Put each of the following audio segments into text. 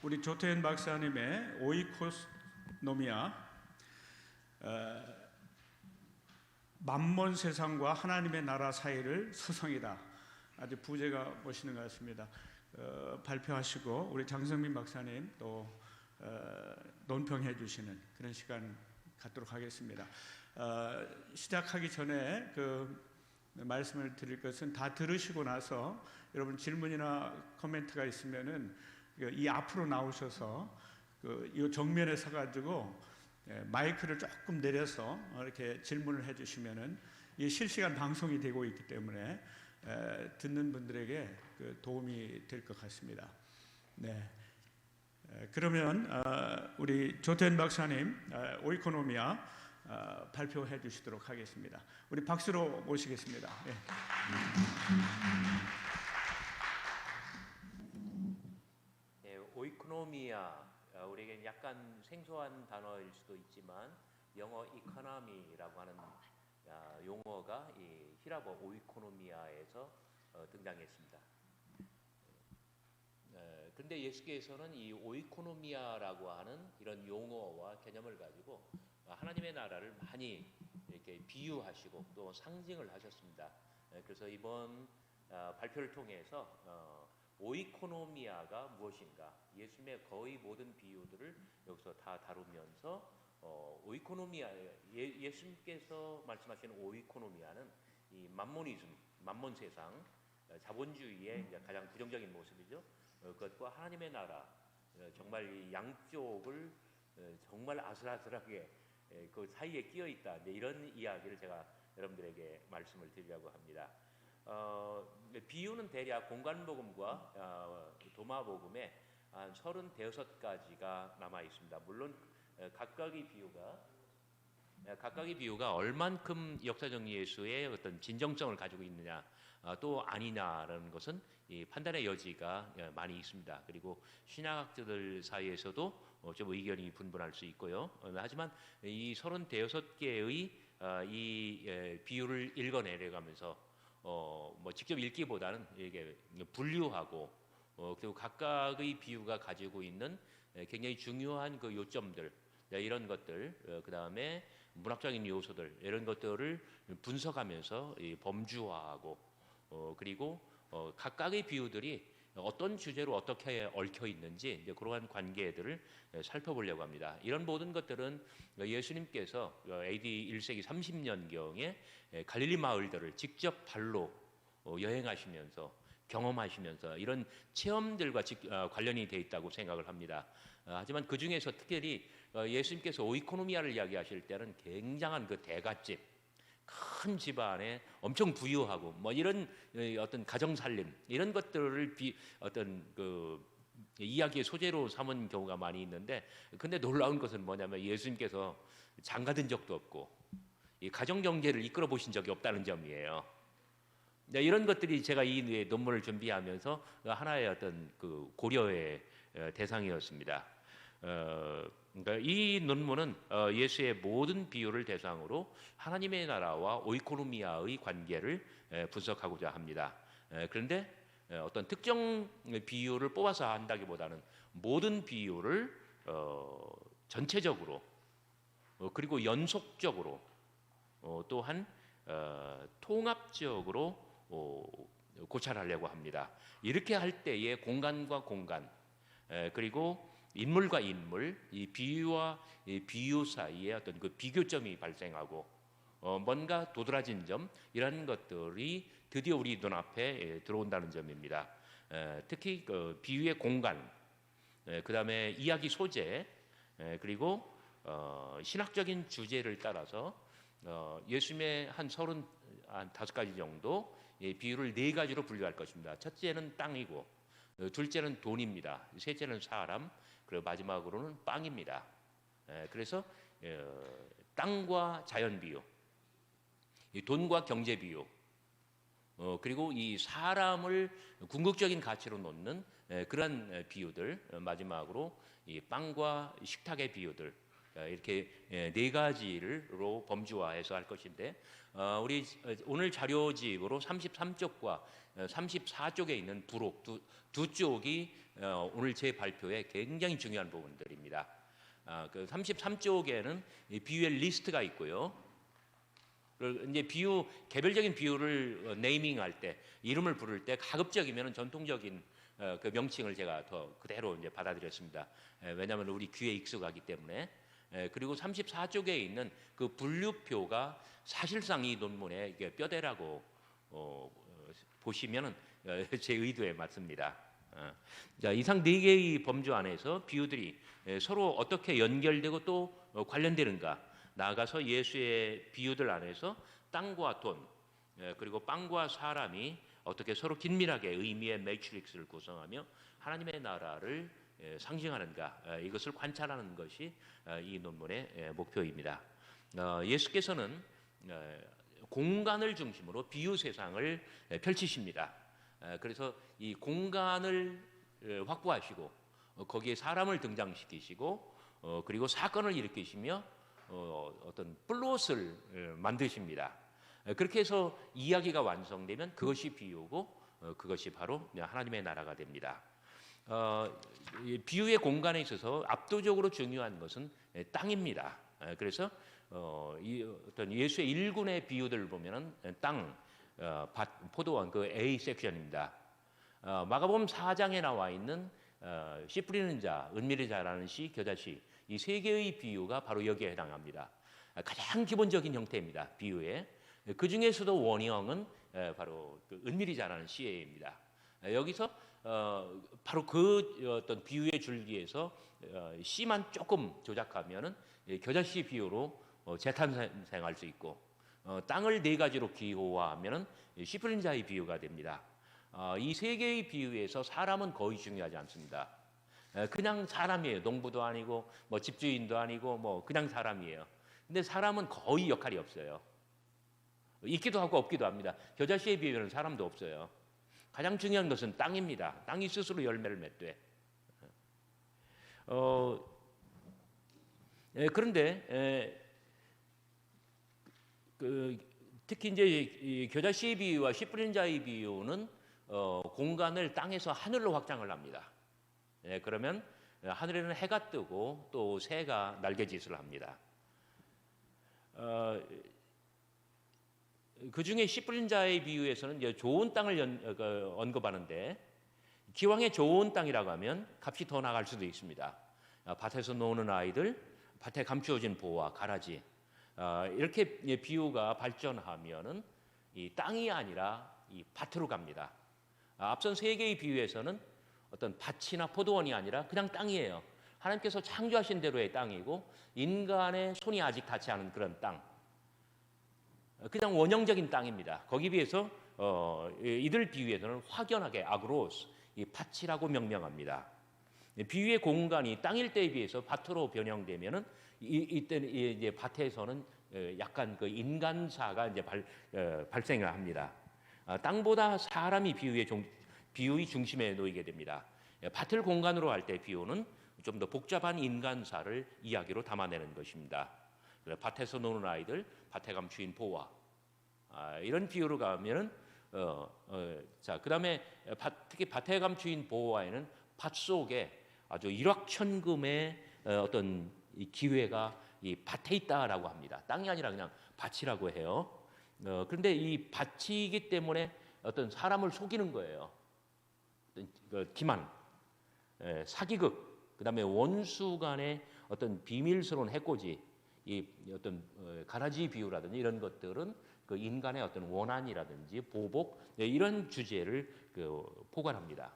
우리 조태현 박사님의 오이코노미아, 만몬 세상과 하나님의 나라 사이를 서성이다. 아주 부제가 멋있는 것 같습니다. 발표하시고 우리 장성민 박사님 또 논평해 주시는 그런 시간 갖도록 하겠습니다. 시작하기 전에 말씀을 드릴 것은 다 들으시고 나서 여러분 질문이나 코멘트가 있으면은 이 앞으로 나오셔서 이 정면에 서가지고 마이크를 조금 내려서 이렇게 질문을 해주시면은 이 실시간 방송이 되고 있기 때문에 듣는 분들에게 도움이 될 것 같습니다. 네. 그러면 우리 조태현 박사님 오이코노미아 발표해 주시도록 하겠습니다. 우리 박수로 모시겠습니다. 네. 네, 오이코노미아, 우리에겐 약간 생소한 단어일 수도 있지만 영어 이코노미라고 하는 용어가 이 히라보 오이코노미아에서 등장했습니다. 그런데 예수께서는 이 오이코노미아라고 하는 이런 용어와 개념을 가지고 하나님의 나라를 많이 이렇게 비유하시고 또 상징을 하셨습니다. 그래서 이번 발표를 통해서 오이코노미아가 무엇인가, 예수님의 거의 모든 비유들을 여기서 다 다루면서 오이코노미아, 예수님께서 말씀하시는 오이코노미아는 이 만모니즘, 만몬 세상, 자본주의의 이제 가장 부정적인 모습이죠. 그것과 하나님의 나라, 정말 이 양쪽을 정말 아슬아슬하게 그 사이에 끼어 있다. 이런 이야기를 제가 여러분들에게 말씀을 드리려고 합니다. 비유는 대략 공관복음과 도마복음에 한 35가지가 남아 있습니다. 물론 각각의 비유가 얼만큼 역사적 예수의 어떤 진정성을 가지고 있느냐 또 아니냐라는 것은 이 판단의 여지가 많이 있습니다. 그리고 신학자들 사이에서도 좀 의견이 분분할 수 있고요. 하지만 이 36개의 이 비유를 읽어내려가면서 뭐 직접 읽기보다는 이게 분류하고 그리고 각각의 비유가 가지고 있는 굉장히 중요한 그 요점들, 이런 것들, 그 다음에 문학적인 요소들, 이런 것들을 분석하면서 범주화하고 그리고 각각의 비유들이 어떤 주제로 어떻게 얽혀 있는지 이제 그러한 관계들을 살펴보려고 합니다. 이런 모든 것들은 예수님께서 AD 1세기 30년경에 갈릴리 마을들을 직접 발로 여행하시면서 경험하시면서 이런 체험들과 관련이 되어 있다고 생각을 합니다. 하지만 그 중에서 특별히 예수님께서 오이코노미아를 이야기하실 때는 굉장한 그 대갓집, 큰 집안에 엄청 부유하고 뭐 이런 어떤 가정 살림 이런 것들을 어떤 그 이야기의 소재로 삼은 경우가 많이 있는데, 근데 놀라운 것은 뭐냐면 예수님께서 장가든 적도 없고 이 가정 경제를 이끌어 보신 적이 없다는 점이에요. 이런 것들이 제가 이 논문을 준비하면서 하나의 어떤 그 고려의 대상이었습니다. 그러니까 이 논문은 예수의 모든 비유를 대상으로 하나님의 나라와 오이코노미아의 관계를 분석하고자 합니다. 그런데 어떤 특정 비유를 뽑아서 한다기보다는 모든 비유를 전체적으로 그리고 연속적으로 또한 통합적으로 고찰하려고 합니다. 이렇게 할 때에 공간과 공간 그리고 인물과 인물, 이 비유와 이 비유 사이에 어떤 그 비교점이 발생하고 뭔가 도드라진 점, 이런 것들이 드디어 우리 눈앞에 들어온다는 점입니다. 특히 그 비유의 공간, 그 다음에 이야기 소재, 그리고 신학적인 주제를 따라서 예수님의 한 35가지 정도 비유를 4가지로 분류할 것입니다. 첫째는 땅이고, 둘째는 돈입니다. 셋째는 사람, 그리고 마지막으로는 빵입니다. 그래서 땅과 자연 비유, 돈과 경제 비유, 그리고 이 사람을 궁극적인 가치로 놓는 그런 비유들, 마지막으로 이 빵과 식탁의 비유들, 이렇게 네 가지로 범주화해서 할 것인데 우리 오늘 자료집으로 33쪽과 34쪽에 있는 부록 두 쪽이 오늘 제 발표에 굉장히 중요한 부분들입니다. 그 33쪽에는 비유의 리스트가 있고요. 이제 비유 개별적인 비유를 네이밍할 때 이름을 부를 때 가급적이면 전통적인 그 명칭을 제가 더 그대로 이제 받아들였습니다. 왜냐하면 우리 귀에 익숙하기 때문에. 그리고 34쪽에 있는 그 분류표가 사실상 이 논문의 이게 뼈대라고 보시면은 제 의도에 맞습니다. 자, 이상 네 개의 범주 안에서 비유들이 서로 어떻게 연결되고 또 관련되는가? 나아가서 예수의 비유들 안에서 땅과 돈 그리고 빵과 사람이 어떻게 서로 긴밀하게 의미의 매트릭스를 구성하며 하나님의 나라를 상징하는가? 이것을 관찰하는 것이 이 논문의 목표입니다. 예수께서는 공간을 중심으로 비유 세상을 펼치십니다. 그래서 이 공간을 확보하시고 거기에 사람을 등장시키시고 그리고 사건을 일으키시며 어떤 플롯을 만드십니다. 그렇게 해서 이야기가 완성되면 그것이 비유고 그것이 바로 하나님의 나라가 됩니다. 비유의 공간에 있어서 압도적으로 중요한 것은 땅입니다. 그래서 이 어떤 예수의 일군의 비유들을 보면은 땅, 밭, 포도원 그 A 섹션입니다. 마가복음 4장에 나와 있는 씨 뿌리는 자, 은밀히 자라는 씨, 겨자씨 이 세 개의 비유가 바로 여기에 해당합니다. 가장 기본적인 형태입니다. 비유의 그 중에서도 원형은 바로 그 은밀히 자라는 씨입니다. 여기서 바로 그 어떤 비유의 줄기에서 씨만 조금 조작하면은 겨자씨 비유로 재탄생할 수 있고 땅을 네 가지로 기호화하면은 씨 뿌린 자의 비유가 됩니다. 이 세 개의 비유에서 사람은 거의 중요하지 않습니다. 그냥 사람이에요. 농부도 아니고 뭐 집주인도 아니고 뭐 그냥 사람이에요. 근데 사람은 거의 역할이 없어요. 있기도 하고 없기도 합니다. 겨자씨의 비유는 사람도 없어요. 가장 중요한 것은 땅입니다. 땅이 스스로 열매를 맺되. 그런데 특히 이제 이 겨자씨의 비유와 씨 뿌린 자의 비유는 공간을 땅에서 하늘로 확장을 합니다. 그러면 하늘에는 해가 뜨고 또 새가 날개짓을 합니다. 그 중에 씨 뿌린 자의 비유에서는 이제 좋은 땅을 언급하는데 기왕에 좋은 땅이라고 하면 값이 더 나갈 수도 있습니다. 밭에서 노는 아이들, 밭에 감추어진 보와 가라지 이렇게 비유가 발전하면은 이 땅이 아니라 이 밭으로 갑니다. 앞선 세 개의 비유에서는 어떤 밭이나 포도원이 아니라 그냥 땅이에요. 하나님께서 창조하신 대로의 땅이고 인간의 손이 아직 닿지 않은 그런 땅. 그냥 원형적인 땅입니다. 거기 비해서 이들 비유에서는 확연하게 아그로스, 이 밭이라고 명명합니다. 비유의 공간이 땅일 때에 비해서 밭으로 변형되면은 이때는 이제 밭에서는 약간 그 인간사가 이제 발생을 합니다. 땅보다 사람이 비유의 중심에 놓이게 됩니다. 밭을 공간으로 할 때 비유는 좀 더 복잡한 인간사를 이야기로 담아내는 것입니다. 밭에서 노는 아이들, 밭에 감추인 보화 이런 비유로 가면은 자 그다음에 특히 밭에 감추인 보화에는 밭 속에 아주 일확천금의 어떤 이 기회가 이 밭에 있다라고 합니다. 땅이 아니라 그냥 밭이라고 해요. 그런데 이 밭이기 때문에 어떤 사람을 속이는 거예요. 어떤 기만, 사기극, 그다음에 원수 간의 어떤 비밀스러운 해코지, 이 어떤 가라지 비유라든지 이런 것들은 그 인간의 어떤 원한이라든지 보복 이런 주제를 포괄합니다.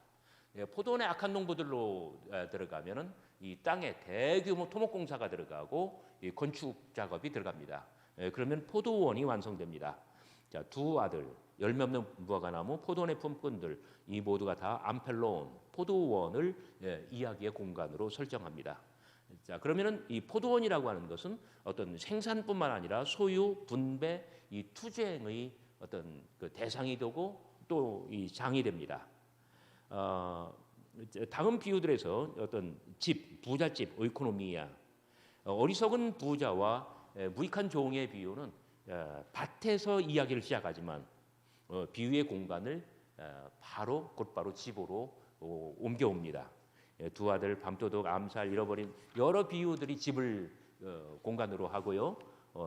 포도원의 악한 농부들로 들어가면은 이 땅에 대규모 토목공사가 들어가고 이 건축 작업이 들어갑니다. 그러면 포도원이 완성됩니다. 자, 두 아들, 열매 없는 무화과나무, 포도원의 품꾼들 이 모두가 다 암펠론, 포도원을 이야기의 공간으로 설정합니다. 자, 그러면은 이 포도원이라고 하는 것은 어떤 생산뿐만 아니라 소유, 분배, 이 투쟁의 어떤 그 대상이 되고 또 이 장이 됩니다. 다음 비유들에서 어떤 집, 부잣집, 오이코노미아, 어리석은 부자와 무익한 종의 비유는 밭에서 이야기를 시작하지만 비유의 공간을 곧바로 집으로 옮겨옵니다. 두 아들, 밤도둑, 암살, 잃어버린 여러 비유들이 집을 공간으로 하고요.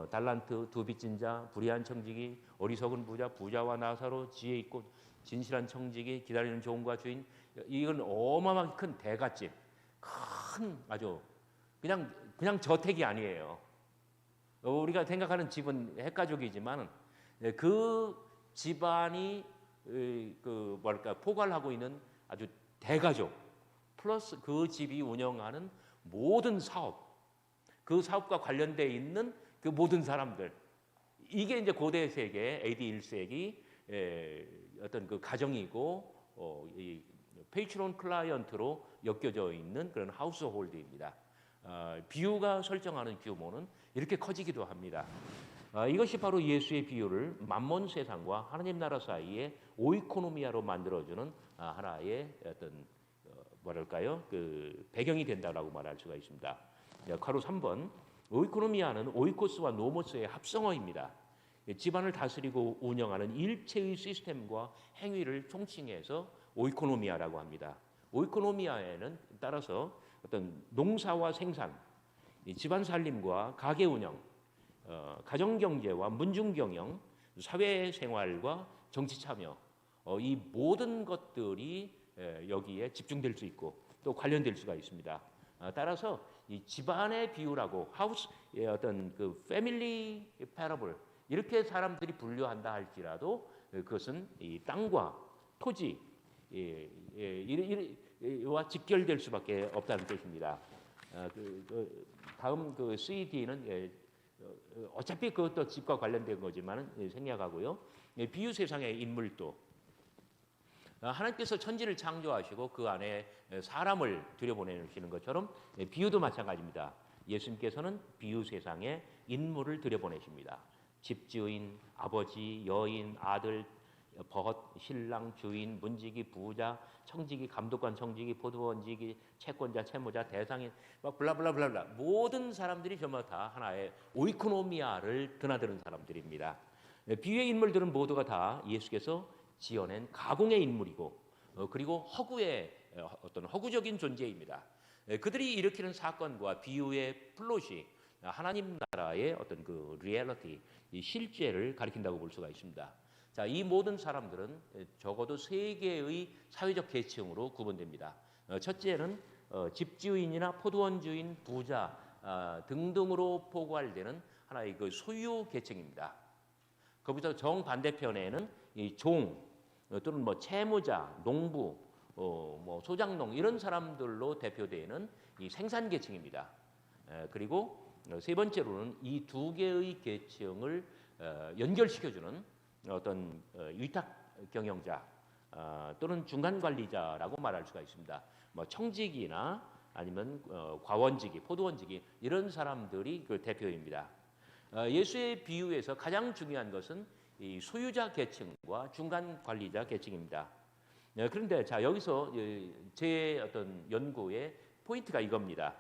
달란트, 두 빚진 자, 불의한 청지기, 어리석은 부자, 부자와 나사로, 지혜 있고 진실한 청지기, 기다리는 종과 주인. 이건 어마어마하게 큰 대갓집, 큰 아주 그냥 저택이 아니에요. 우리가 생각하는 집은 핵가족이지만 그 집안이 포괄하고 있는 아주 대가족 플러스 그 집이 운영하는 모든 사업, 그 사업과 관련되어 있는 그 모든 사람들, 이게 이제 고대 세계 AD 1세기 어떤 그 가정이고 이 페이트론 클라이언트로 엮여져 있는 그런 하우스홀드입니다. 비유가 설정하는 규모는 이렇게 커지기도 합니다. 이것이 바로 예수의 비유를 만몬 세상과 하나님 나라 사이에 오이코노미아로 만들어주는 하나의 어떤 그 배경이 된다라고 말할 수가 있습니다. 괄호 3번, 오이코노미아는 오이코스와 노모스의 합성어입니다. 집안을 다스리고 운영하는 일체의 시스템과 행위를 총칭해서 오이코노미아라고 합니다. 오이코노미아에는 따라서 어떤 농사와 생산, 집안 살림과 가게 운영, 가정 경제와 문중 경영, 사회 생활과 정치 참여, 이 모든 것들이 여기에 집중될 수 있고 또 관련될 수가 있습니다. 따라서 이 집안의 비유라고 하우스의 어떤 그 패밀리 패러블 이렇게 사람들이 분류한다 할지라도 그것은 이 땅과 토지 와 직결될 수밖에 없다는 뜻입니다. 다음 그 CD는 어차피 그것도 집과 관련된 거지만 생략하고요. 비유 세상의 인물도 하나님께서 천지를 창조하시고 그 안에 사람을 들여보내시는 것처럼 비유도 마찬가지입니다. 예수님께서는 비유 세상에 인물을 들여보내십니다. 집주인, 아버지, 여인, 아들, 벗, 신랑, 주인, 문지기, 부자, 청지기, 감독관, 청지기, 포도원지기, 채권자, 채무자, 대상인, 블라블라블라 모든 사람들이 전부 다 하나의 오이코노미아를 드나드는 사람들입니다. 비유의 인물들은 모두가 다 예수께서 지어낸 가공의 인물이고 그리고 허구의 어떤 허구적인 존재입니다. 그들이 일으키는 사건과 비유의 플롯이 하나님 나라의 어떤 그 리얼리티, 이 실제를 가리킨다고 볼 수가 있습니다. 자, 이 모든 사람들은 적어도 세 개의 사회적 계층으로 구분됩니다. 첫째는 집주인이나 포도원 주인, 부자 등등으로 포괄되는 하나의 그 소유 계층입니다. 거기서 정반대편에는 이 종 또는 뭐 채무자, 농부, 뭐 소장농 이런 사람들로 대표되는 이 생산 계층입니다. 그리고 세 번째로는 이 두 개의 계층을 연결시켜주는 어떤 위탁 경영자 또는 중간 관리자라고 말할 수가 있습니다. 뭐 청지기나 아니면 과원지기, 포도원지기 이런 사람들이 그 대표입니다. 예수의 비유에서 가장 중요한 것은 이 소유자 계층과 중간 관리자 계층입니다. 그런데 자 여기서 제 어떤 연구의 포인트가 이겁니다.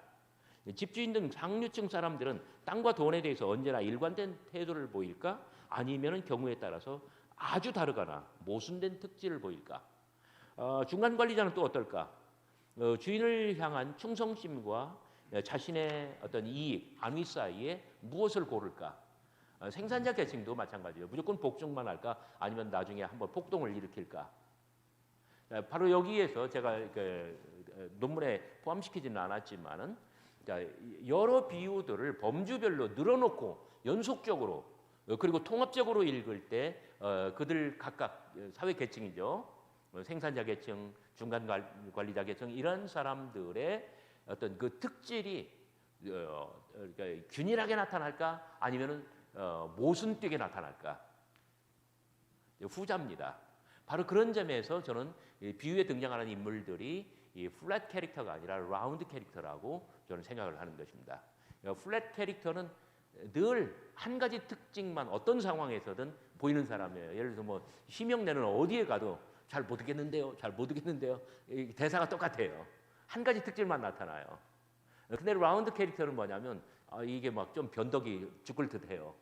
집주인 등 상류층 사람들은 땅과 돈에 대해서 언제나 일관된 태도를 보일까? 아니면 경우에 따라서 아주 다르거나 모순된 특질을 보일까? 중간 관리자는 또 어떨까? 주인을 향한 충성심과 자신의 어떤 이익, 안위 사이에 무엇을 고를까? 생산자 계층도 마찬가지예요. 무조건 복종만 할까? 아니면 나중에 한번 폭동을 일으킬까? 바로 여기에서 제가 논문에 포함시키지는 않았지만은 여러 비유들을 범주별로 늘어놓고 연속적으로 그리고 통합적으로 읽을 때 그들 각각 사회 계층이죠. 생산자 계층, 중간 관리자 계층 이런 사람들의 어떤 그 특질이 균일하게 나타날까 아니면은 모순되게 나타날까? 후자입니다. 바로 그런 점에서 저는 비유에 등장하는 인물들이 이 플랫 캐릭터가 아니라 라운드 캐릭터라고 저는 생각을 하는 것입니다. 플랫 캐릭터는 늘 한 가지 특징만 어떤 상황에서든 보이는 사람이에요. 예를 들어서 뭐 심형래는 어디에 가도 잘 모르겠는데요, 잘 모르겠는데요. 대사가 똑같아요. 한 가지 특질만 나타나요. 근데 라운드 캐릭터는 뭐냐면 이게 막 좀 변덕이 죽을 듯해요.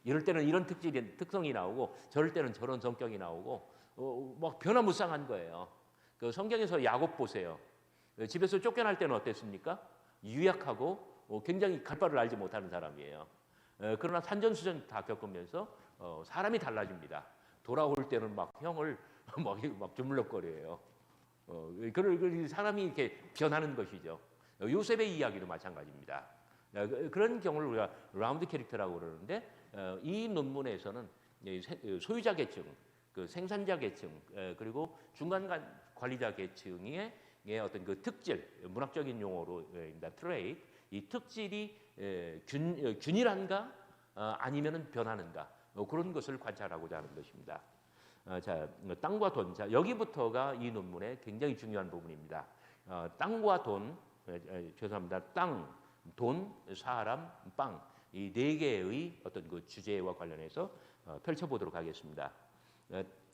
이럴 때는 이런 특성이 나오고 저럴 때는 저런 성격이 나오고 막 변화무쌍한 거예요. 그 성경에서 야곱 보세요. 집에서 쫓겨날 때는 어땠습니까? 유약하고 굉장히 갈 바를 알지 못하는 사람이에요. 그러나 산전수전 다 겪으면서 사람이 달라집니다. 돌아올 때는 막 형을 막 주물럭거려요. 그런 사람이 이렇게 변하는 것이죠. 요셉의 이야기도 마찬가지입니다. 그런 경우를 우리가 라운드 캐릭터라고 그러는데 이 논문에서는 소유자 계층, 그 생산자 계층, 그리고 중간 관리자 계층의 어떤 그 특질, 문학적인 용어로 트레이트, 이 특질이 균일한가 아니면은 변하는가 그런 것을 관찰하고자 하는 것입니다. 자, 땅과 돈. 자, 여기부터가 이 논문의 굉장히 중요한 부분입니다. 땅과 돈, 죄송합니다. 땅, 돈, 사람, 빵. 이 네 개의 어떤 그 주제와 관련해서 펼쳐보도록 하겠습니다.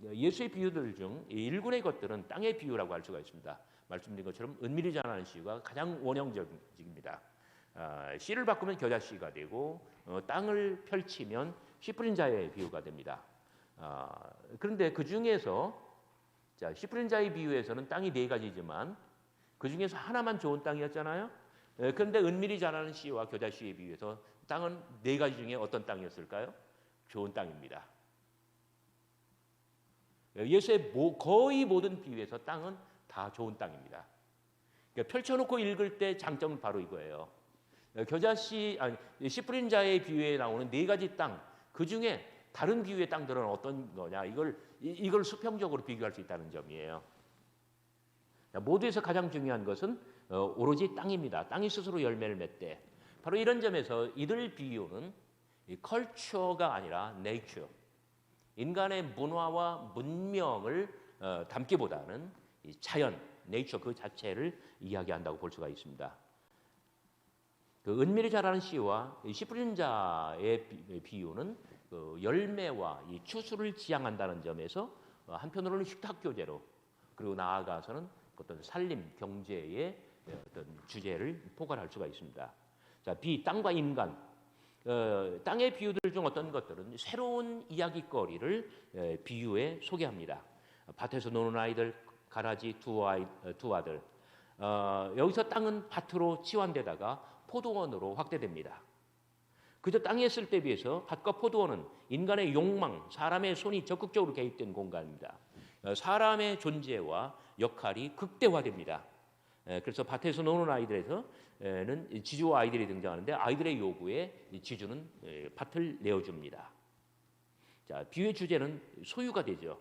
예수의 비유들 중 일군의 것들은 땅의 비유라고 할 수가 있습니다. 말씀드린 것처럼 은밀히 자라는 씨가 가장 원형적입니다. 씨를 바꾸면 겨자씨가 되고 땅을 펼치면 씨 뿌린 자의 비유가 됩니다. 그런데 그 중에서 씨 뿌린 자의 비유에서는 땅이 네 가지지만 그 중에서 하나만 좋은 땅이었잖아요. 그런데 은밀히 자라는 씨와 겨자씨에 비유해서 땅은 네 가지 중에 어떤 땅이었을까요? 좋은 땅입니다. 예수의 거의 모든 비유에서 땅은 다 좋은 땅입니다. 그러니까 펼쳐놓고 읽을 때 장점은 바로 이거예요. 겨자씨, 씨 뿌린 자의 비유에 나오는 네 가지 땅, 그 중에 다른 비유의 땅들은 어떤 거냐? 이걸 수평적으로 비교할 수 있다는 점이에요. 모두에서 가장 중요한 것은 오로지 땅입니다. 땅이 스스로 열매를 맺되 바로 이런 점에서 이들 비유는 컬처가 아니라 네이처, 인간의 문화와 문명을 담기보다는 이 자연, 네이처 그 자체를 이야기한다고 볼 수가 있습니다. 그 은밀히 자라는 씨와 씨 뿌린 자의 비유는 그 열매와 이 추수를 지향한다는 점에서 한편으로는 식탁 교제로 그리고 나아가서는 어떤 살림 경제의 어떤 주제를 포괄할 수가 있습니다. 자, 땅과 인간, 땅의 비유들 중 어떤 것들은 새로운 이야기거리를 비유에 소개합니다. 밭에서 노는 아이들, 가라지 두 아들. 여기서 땅은 밭으로 치환되다가 포도원으로 확대됩니다. 그저 땅에 있을 때 비해서 밭과 포도원은 인간의 욕망, 사람의 손이 적극적으로 개입된 공간입니다. 사람의 존재와 역할이 극대화됩니다. 그래서 밭에서 노는 아이들에서는 지주와 아이들이 등장하는데 아이들의 요구에 지주는 밭을 내어줍니다. 자, 비유의 주제는 소유가 되죠.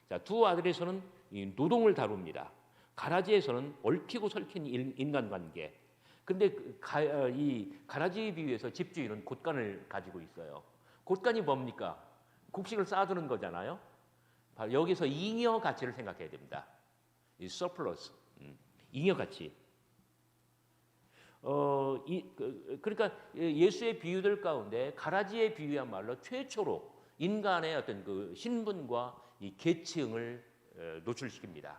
자, 두 아들에서는 노동을 다룹니다. 가라지에서는 얽히고 설킨 인간관계. 근데 이 가라지 비유에서 집주인은 곳간을 가지고 있어요. 곳간이 뭡니까? 곡식을 쌓아두는 거잖아요. 여기서 잉여 가치를 생각해야 됩니다. 이 서플러스, 잉여 가치. 그러니까 예수의 비유들 가운데 가라지의 비유야말로 최초로 인간의 어떤 그 신분과 이 계층을 노출시킵니다.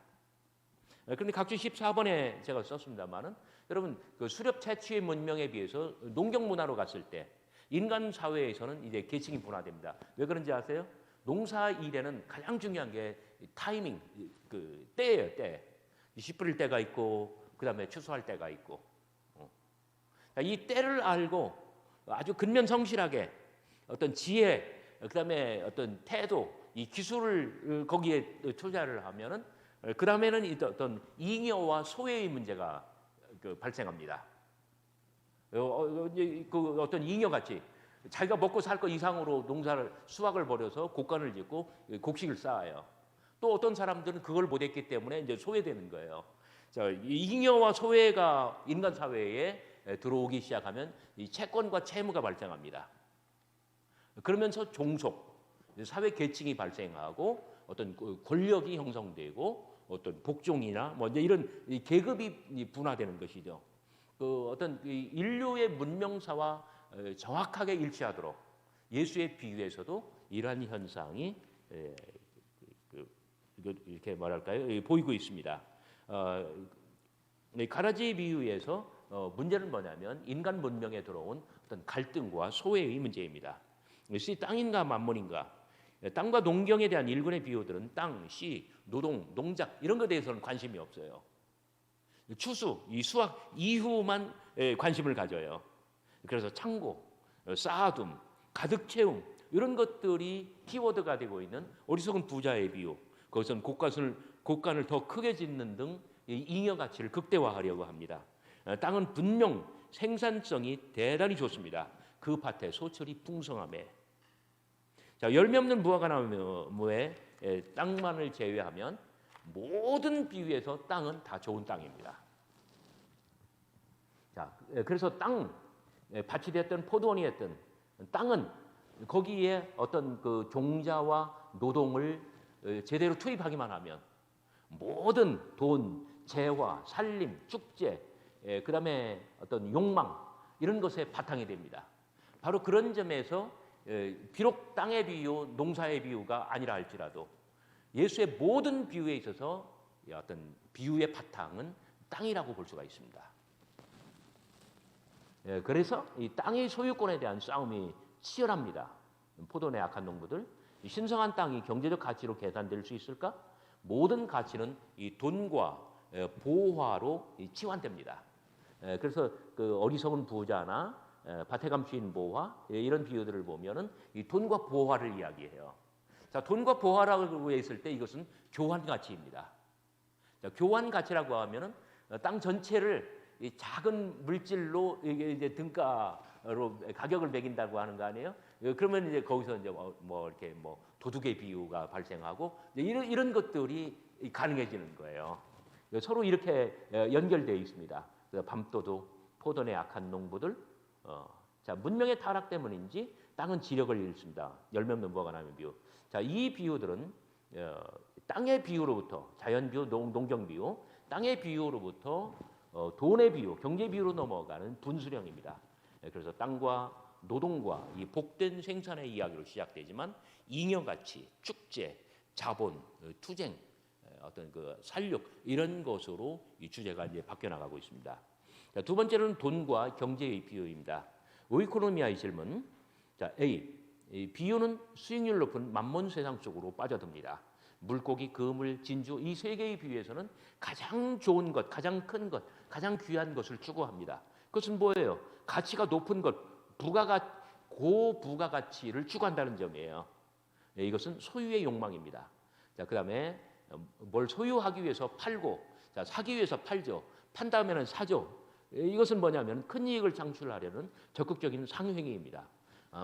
그런데 각주 14번에 제가 썼습니다만은 여러분 그 수렵 채취의 문명에 비해서 농경 문화로 갔을 때 인간 사회에서는 이제 계층이 분화됩니다. 왜 그런지 아세요? 농사 일에는 가장 중요한 게 타이밍, 그 때예요, 때. 씨 뿌릴 때가 있고 그다음에 추수할 때가 있고. 이 때를 알고 아주 근면성실하게 어떤 지혜, 그다음에 어떤 태도, 이 기술을 거기에 투자를 하면은 그 다음에는 어떤 잉여와 소외의 문제가 발생합니다. 그 어떤 잉여 같이 자기가 먹고 살 것 이상으로 수확을 벌여서 곡간을 짓고 곡식을 쌓아요. 또 어떤 사람들은 그걸 못했기 때문에 이제 소외되는 거예요. 자, 잉여와 소외가 인간 사회에 들어오기 시작하면 이 채권과 채무가 발생합니다. 그러면서 종속, 사회 계층이 발생하고 어떤 권력이 형성되고 어떤 복종이나 뭐 이제 이런 계급이 분화되는 것이죠. 그 어떤 인류의 문명사와 정확하게 일치하도록 예수의 비유에서도 이러한 현상이 이렇게 말할까요? 보이고 있습니다. 가라지 비유에서 문제는 뭐냐면 인간 문명에 들어온 어떤 갈등과 소외의 문제입니다. 이것이 땅인가 만몬인가, 땅과 농경에 대한 일본의 비유들은 땅, 씨, 노동, 농작 이런 것에 대해서는 관심이 없어요. 추수, 이 수확 이후만 관심을 가져요. 그래서 창고, 쌓아둠, 가득 채움 이런 것들이 키워드가 되고 있는 어리석은 부자의 비유. 거기서는 곡간을 더 크게 짓는 등 잉여 가치를 극대화하려고 합니다. 땅은 분명 생산성이 대단히 좋습니다. 그 밭에 소철이 풍성함에. 자, 열매 없는 무화과 나무에 땅만을 제외하면 모든 비유에서 땅은 다 좋은 땅입니다. 자, 그래서 밭이 됐든 포도원이 됐든 땅은 거기에 어떤 그 종자와 노동을 제대로 투입하기만 하면 모든 돈, 재화, 살림, 축제, 그다음에 어떤 욕망 이런 것의 바탕이 됩니다. 바로 그런 점에서 비록 땅의 비유, 농사의 비유가 아니라 할지라도 예수의 모든 비유에 있어서 어떤 비유의 바탕은 땅이라고 볼 수가 있습니다. 그래서 이 땅의 소유권에 대한 싸움이 치열합니다. 포도원의 악한 농부들, 신성한 땅이 경제적 가치로 계산될 수 있을까? 모든 가치는 이 돈과 보화로 치환됩니다. 그래서 그 어리석은 부자나 밭에 감추인 보화 이런 비유들을 보면은 이 돈과 보화를 이야기해요. 자, 돈과 보화라고 했을 때 이것은 교환 가치입니다. 자, 교환 가치라고 하면은 땅 전체를 이 작은 물질로 이게 이제 등가로 가격을 매긴다고 하는 거 아니에요? 그러면 이제 거기서 이제 뭐 이렇게 뭐 도둑의 비유가 발생하고 이런 것들이 가능해지는 거예요. 서로 이렇게 연결되어 있습니다. 밤도둑, 포도원의 악한 농부들. 자, 문명의 타락 때문인지 땅은 지력을 잃습니다. 열매 없는 무화과 나무 비유. 자, 이 비유들은 땅의 비유로부터 자연 비유, 농경 비유, 땅의 비유로부터 돈의 비유, 경제 비유로 넘어가는 분수령입니다. 그래서 땅과 노동과 이 복된 생산의 이야기로 시작되지만 잉여 가치, 축제, 자본, 투쟁, 어떤 그 살육 이런 것으로 이 주제가 이제 바뀌어 나가고 있습니다. 자, 두 번째로는 돈과 경제의 비유입니다. 오이코노미아의 질문. 자, A. 이 비유는 수익률 높은 만몬 세상 속으로 빠져듭니다. 물고기, 그물, 진주 이 세 개의 비유에서는 가장 좋은 것, 가장 큰 것, 가장 귀한 것을 추구합니다. 그것은 뭐예요? 가치가 높은 것, 고부가 가치를 추구한다는 점이에요. 이것은 소유의 욕망입니다. 자, 그다음에 뭘 소유하기 위해서 팔고, 자, 사기 위해서 팔죠. 판 다음에는 사죠. 이것은 뭐냐면 큰 이익을 창출하려는 적극적인 상행위입니다.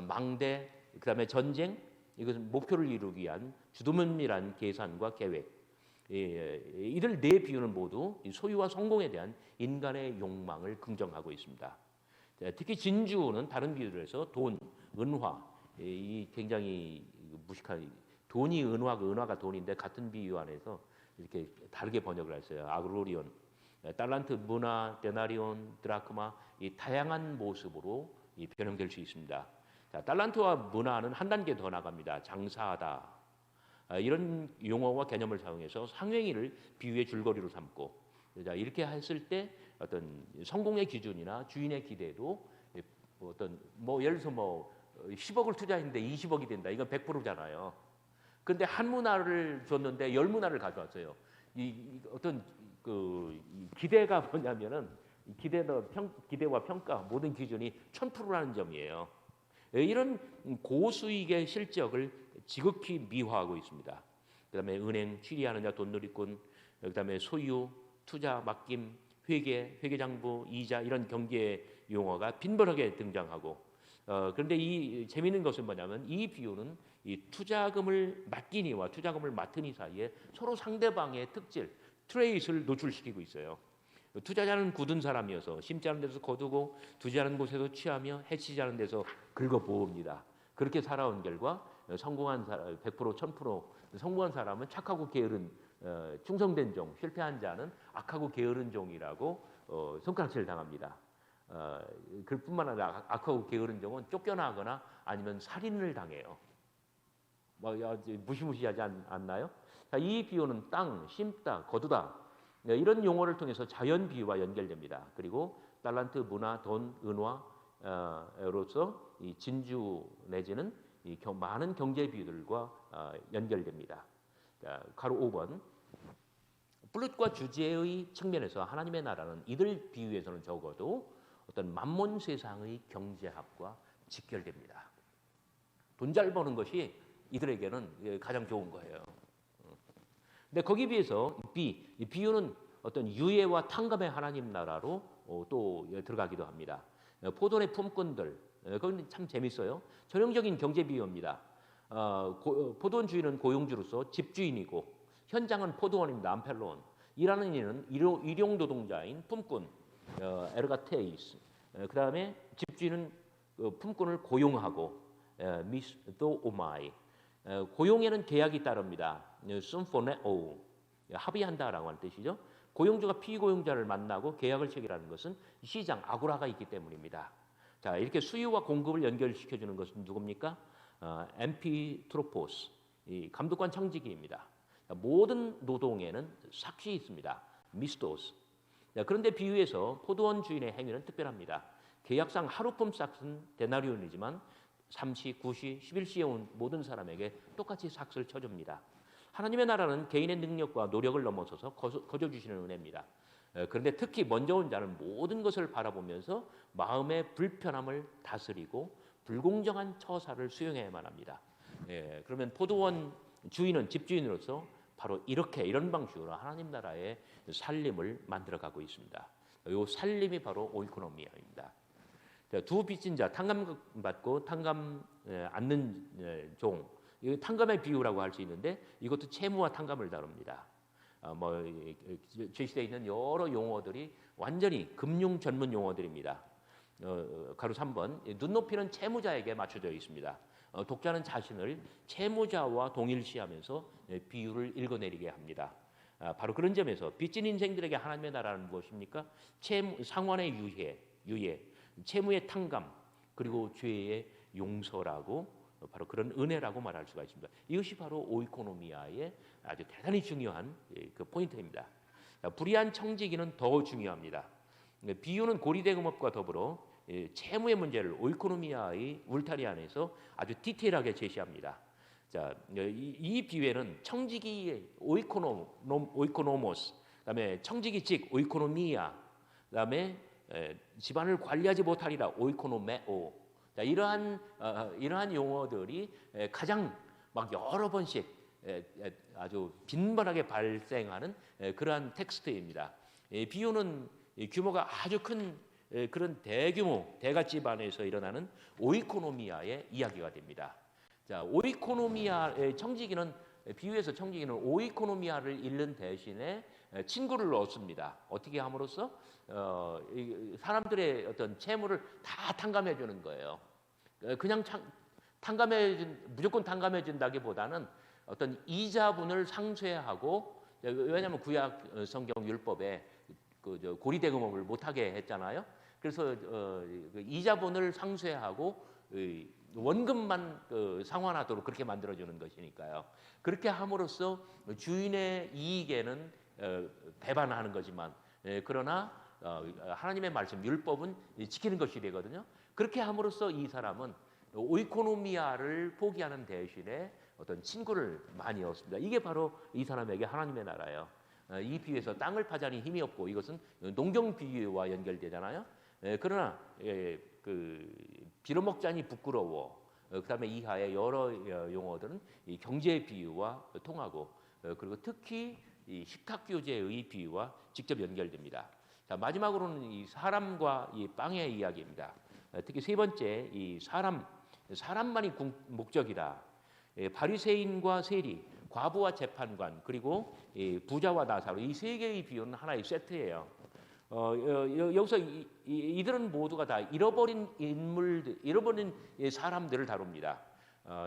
망대, 그다음에 전쟁, 이것은 목표를 이루기 위한 주도면밀한 계산과 계획. 이들 네 비유는 모두 소유와 성공에 대한 인간의 욕망을 긍정하고 있습니다. 특히 진주는 다른 비유들에서 돈, 은화, 이 굉장히 무식한 돈이 은화가, 은화가 돈인데 같은 비유 안에서 이렇게 다르게 번역을 했어요. 아그로리온, 달란트, 문화, 데나리온, 드라크마 이 다양한 모습으로 변형될 수 있습니다. 자, 달란트와 문화는 한 단계 더 나갑니다. 장사하다. 이런 용어와 개념을 사용해서 상행위를 비유의 줄거리로 삼고, 자, 이렇게 했을 때 어떤 성공의 기준이나 주인의 기대도 어떤 뭐 예를 들어서 뭐 10억을 투자했는데 20억이 된다. 이건 100%잖아요. 근데 한 문화를 줬는데 10문화를 가져왔어요. 어떤 그 기대가 뭐냐면은 기대와 평가 모든 기준이 1000%라는 점이에요. 이런 고수익의 실적을 지극히 미화하고 있습니다. 그다음에 은행, 취리하느냐, 돈누리꾼, 그다음에 소유, 투자, 맡김, 회계장부, 이자 이런 경제 용어가 빈번하게 등장하고, 그런데 이 재미있는 것은 뭐냐면 이 비유는 이 투자금을 맡기니와 투자금을 맡으니 사이에 서로 상대방의 특질, 트레이트를 노출시키고 있어요. 투자자는 굳은 사람이어서 심지 않은 데서 거두고 두지 않은 곳에서 취하며 해치지 않은 데서 긁어 모읍니다. 그렇게 살아온 결과 성공한 사람 100% 1000% 성공한 사람은 착하고 게으른 충성된 종, 실패한 자는 악하고 게으른 종이라고 손가락질 당합니다. 그뿐만 아니라 악하고 게으른 종은 쫓겨나거나 아니면 살인을 당해요. 무시무시하지 않나요? 자, 이 비유는 땅, 심다, 거두다 이런 용어를 통해서 자연 비유와 연결됩니다. 그리고 달란트, 문화, 돈, 은화로서 이 진주 내지는 이 많은 경제 비유들과 연결됩니다. 가로 5번. 플룻과 주제의 측면에서 하나님의 나라는 이들 비유에서는 적어도 어떤 만몬 세상의 경제학과 직결됩니다. 돈 잘 버는 것이 이들에게는 가장 좋은 거예요. 근데 거기에 비해서 이 비유는 어떤 유예와 탕감의 하나님 나라로 또 들어가기도 합니다. 포도원의 품꾼들, 그건 참 재밌어요. 전형적인 경제 비유입니다. 포도원 주인은 고용주로서 집주인이고 현장은 포도원입니다. 암펠론. 일하는 이는 일용 노동자인 품꾼, 에르가테이스. 그 다음에 집주인은 품꾼을 고용하고 미스도 오마이. 고용에는 계약이 따릅니다. 순포네오. 합의한다라고 하는 뜻이죠. 고용주가 피고용자를 만나고 계약을 체결하는 것은 시장 아고라가 있기 때문입니다. 자, 이렇게 수요와 공급을 연결시켜주는 것은 누굽니까? 엠피트로포스, 이 감독관 청지기입니다. 모든 노동에는 삭시 있습니다. 미스토스. 그런데 비유에서 포도원 주인의 행위는 특별합니다. 계약상 하루품 삭은 데나리온이지만 3시, 9시, 11시에 온 모든 사람에게 똑같이 삭스를 쳐줍니다. 하나님의 나라는 개인의 능력과 노력을 넘어서서 거저주시는 은혜입니다. 그런데 특히 먼저 온 자는 모든 것을 바라보면서 마음의 불편함을 다스리고 불공정한 처사를 수용해야만 합니다. 그러면 포도원 주인은 집주인으로서 바로 이런 방식으로 하나님 나라의 살림을 만들어가고 있습니다. 이 살림이 바로 오이코노미아입니다. 두 빚진 자, 탕감받고 탕감 않는 종, 이 탕감의 비유라고 할 수 있는데 이것도 채무와 탕감을 다룹니다. 제시되어 있는 여러 용어들이 완전히 금융 전문 용어들입니다. 가로 3번, 눈높이는 채무자에게 맞춰져 있습니다. 독자는 자신을 채무자와 동일시하면서 비유를 읽어내리게 합니다. 바로 그런 점에서 빚진 인생들에게 하나님의 나라는 무엇입니까? 상환의 유예, 채무의 탕감, 그리고 죄의 용서라고 바로 그런 은혜라고 말할 수가 있습니다. 이것이 바로 오이코노미아의 아주 대단히 중요한 그 포인트입니다. 불의한 청지기는 더 중요합니다. 비유는 고리대금업과 더불어 채무의 문제를 오이코노미아의 울타리 안에서 아주 디테일하게 제시합니다. 자, 이 비유에는 청지기의 오이코노모스, 그다음에 청지기직 오이코노미아, 그다음에 집안을 관리하지 못하리라 오이코노메오. 자, 이러한 용어들이 가장 막 여러 번씩 아주 빈번하게 발생하는 그러한 텍스트입니다. 비유는 규모가 아주 큰 그런 대규모 대가 집안에서 일어나는 오이코노미아의 이야기가 됩니다. 자, 오이코노미아의 청지기는 비유에서 청지기는 오이코노미아를 잃는 대신에 친구를 얻습니다. 어떻게 함으로써 사람들의 어떤 채무를 다 탕감해 주는 거예요. 그냥 무조건 탕감해 준다기보다는 어떤 이자분을 상쇄하고, 왜냐하면 구약 성경 율법에 고리대금업을 못하게 했잖아요. 그래서 이자분을 상쇄하고 원금만 상환하도록 그렇게 만들어주는 것이니까요. 그렇게 함으로써 주인의 이익에는 배반하는 거지만, 그러나 하나님의 말씀 율법은 지키는 것이 되거든요. 그렇게 함으로써 이 사람은 오이코노미아를 포기하는 대신에 어떤 친구를 많이 얻습니다. 이게 바로 이 사람에게 하나님의 나라예요. 이 비유에서 땅을 파자니 힘이 없고, 이것은 농경 비유와 연결되잖아요. 그러나 빌어먹자니 부끄러워. 그다음에 이하의 여러 용어들은 이 경제 비유와 통하고, 그리고 특히 이 식탁교제의 비유와 직접 연결됩니다. 자, 마지막으로는 이 사람과 이 빵의 이야기입니다. 특히 세 번째, 이 사람만이 목적이다. 바리새인과 세리, 과부와 재판관, 그리고 부자와 나사로, 이 세 개의 비유는 하나의 세트예요. 여기서 이들은 모두가 다 잃어버린 사람들을 다룹니다.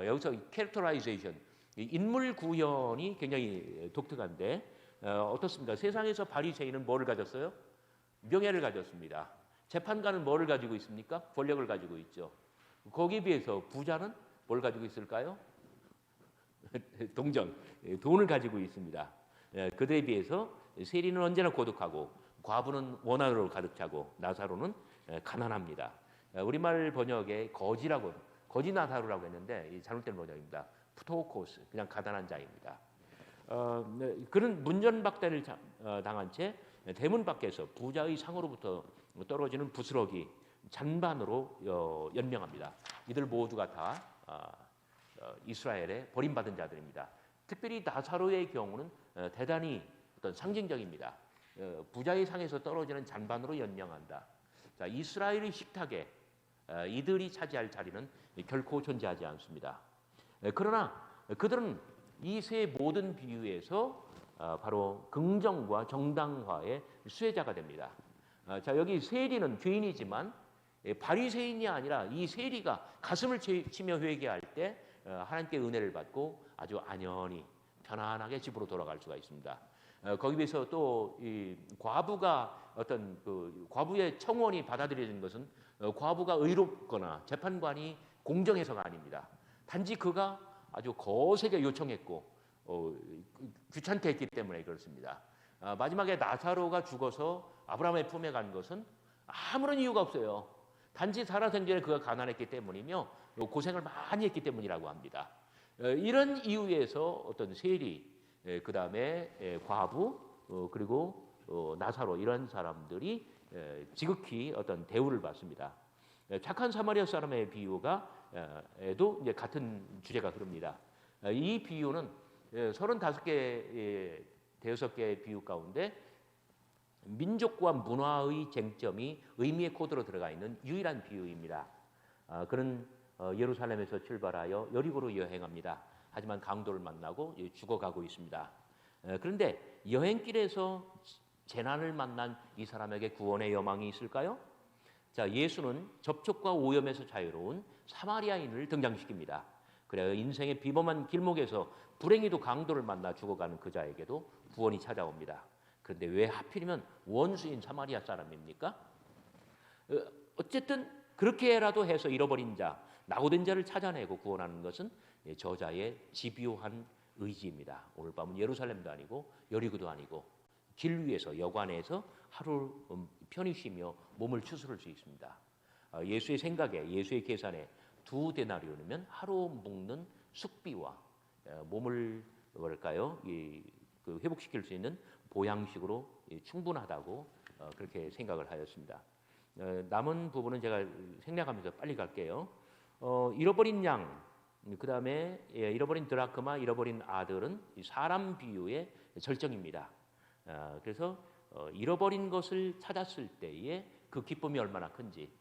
여기서 캐릭터라이제이션, 인물 구현이 굉장히 독특한데 어떻습니까? 세상에서 바리새인은 뭐를 가졌어요? 명예를 가졌습니다. 재판관은 뭐를 가지고 있습니까? 권력을 가지고 있죠. 거기에 비해서 부자는 뭘 가지고 있을까요? 동전, 돈을 가지고 있습니다. 그들에 비해서 세리는 언제나 고독하고 과부는 원한으로 가득 차고 나사로는 가난합니다. 우리말 번역에 거지 나사로라고 했는데 이 잘못된 번역입니다. 프토코스, 그냥 가난한 자입니다. 그는 문전박대를 당한 채 대문 밖에서 부자의 상으로부터 떨어지는 부스러기 잔반으로 연명합니다. 이들 모두가 다 이스라엘의 버림받은 자들입니다. 특별히 나사로의 경우는 대단히 어떤 상징적입니다. 부자의 상에서 떨어지는 잔반으로 연명한다. 자, 이스라엘의 식탁에 이들이 차지할 자리는 결코 존재하지 않습니다. 그러나 그들은 이 세 모든 비유에서 바로 긍정과 정당화의 수혜자가 됩니다. 자, 여기 세리는 죄인이지만 바리새인이 아니라 이 세리가 가슴을 치며 회개할 때 하나님께 은혜를 받고 아주 안연히 편안하게 집으로 돌아갈 수가 있습니다. 거기 비해서 또 이 과부가 어떤 그 과부의 청원이 받아들여진 것은 과부가 의롭거나 재판관이 공정해서가 아닙니다. 단지 그가 아주 거세게 요청했고 귀찮게 했기 때문에 그렇습니다. 마지막에 나사로가 죽어서 아브라함의 품에 간 것은 아무런 이유가 없어요. 단지 살아생전에 그가 가난했기 때문이며 고생을 많이 했기 때문이라고 합니다. 이런 이유에서 어떤 세리, 그 다음에 과부, 그리고 나사로 이런 사람들이 지극히 어떤 대우를 받습니다. 착한 사마리아 사람의 비유가 에도 이제 같은 주제가 흐릅니다. 이 비유는 35개, 대여섯 개의 비유 가운데 민족과 문화의 쟁점이 의미의 코드로 들어가 있는 유일한 비유입니다. 그는 예루살렘에서 출발하여 여리고로 여행합니다. 하지만 강도를 만나고 죽어가고 있습니다. 그런데 여행길에서 재난을 만난 이 사람에게 구원의 여망이 있을까요? 자, 예수는 접촉과 오염에서 자유로운 사마리아인을 등장시킵니다. 그래야 인생의 비범한 길목에서 불행히도 강도를 만나 죽어가는 그자에게도 구원이 찾아옵니다. 그런데 왜 하필이면 원수인 사마리아 사람입니까? 어쨌든 그렇게라도 해서 잃어버린 자, 낙오된 자를 찾아내고 구원하는 것은 저자의 집요한 의지입니다. 오늘 밤은 예루살렘도 아니고 여리고도 아니고 길 위에서 여관에서 하루 편히 쉬며 몸을 추스를 수 있습니다. 예수의 생각에, 예수의 계산에 2데나리온이면 하루 먹는 숙비와 몸을 뭐랄까요, 그 회복시킬 수 있는 보양식으로 충분하다고 그렇게 생각을 하였습니다. 남은 부분은 제가 생략하면서 빨리 갈게요. 잃어버린 양, 그 다음에 잃어버린 드라크마, 잃어버린 아들은 사람 비유의 절정입니다. 그래서 잃어버린 것을 찾았을 때의 그 기쁨이 얼마나 큰지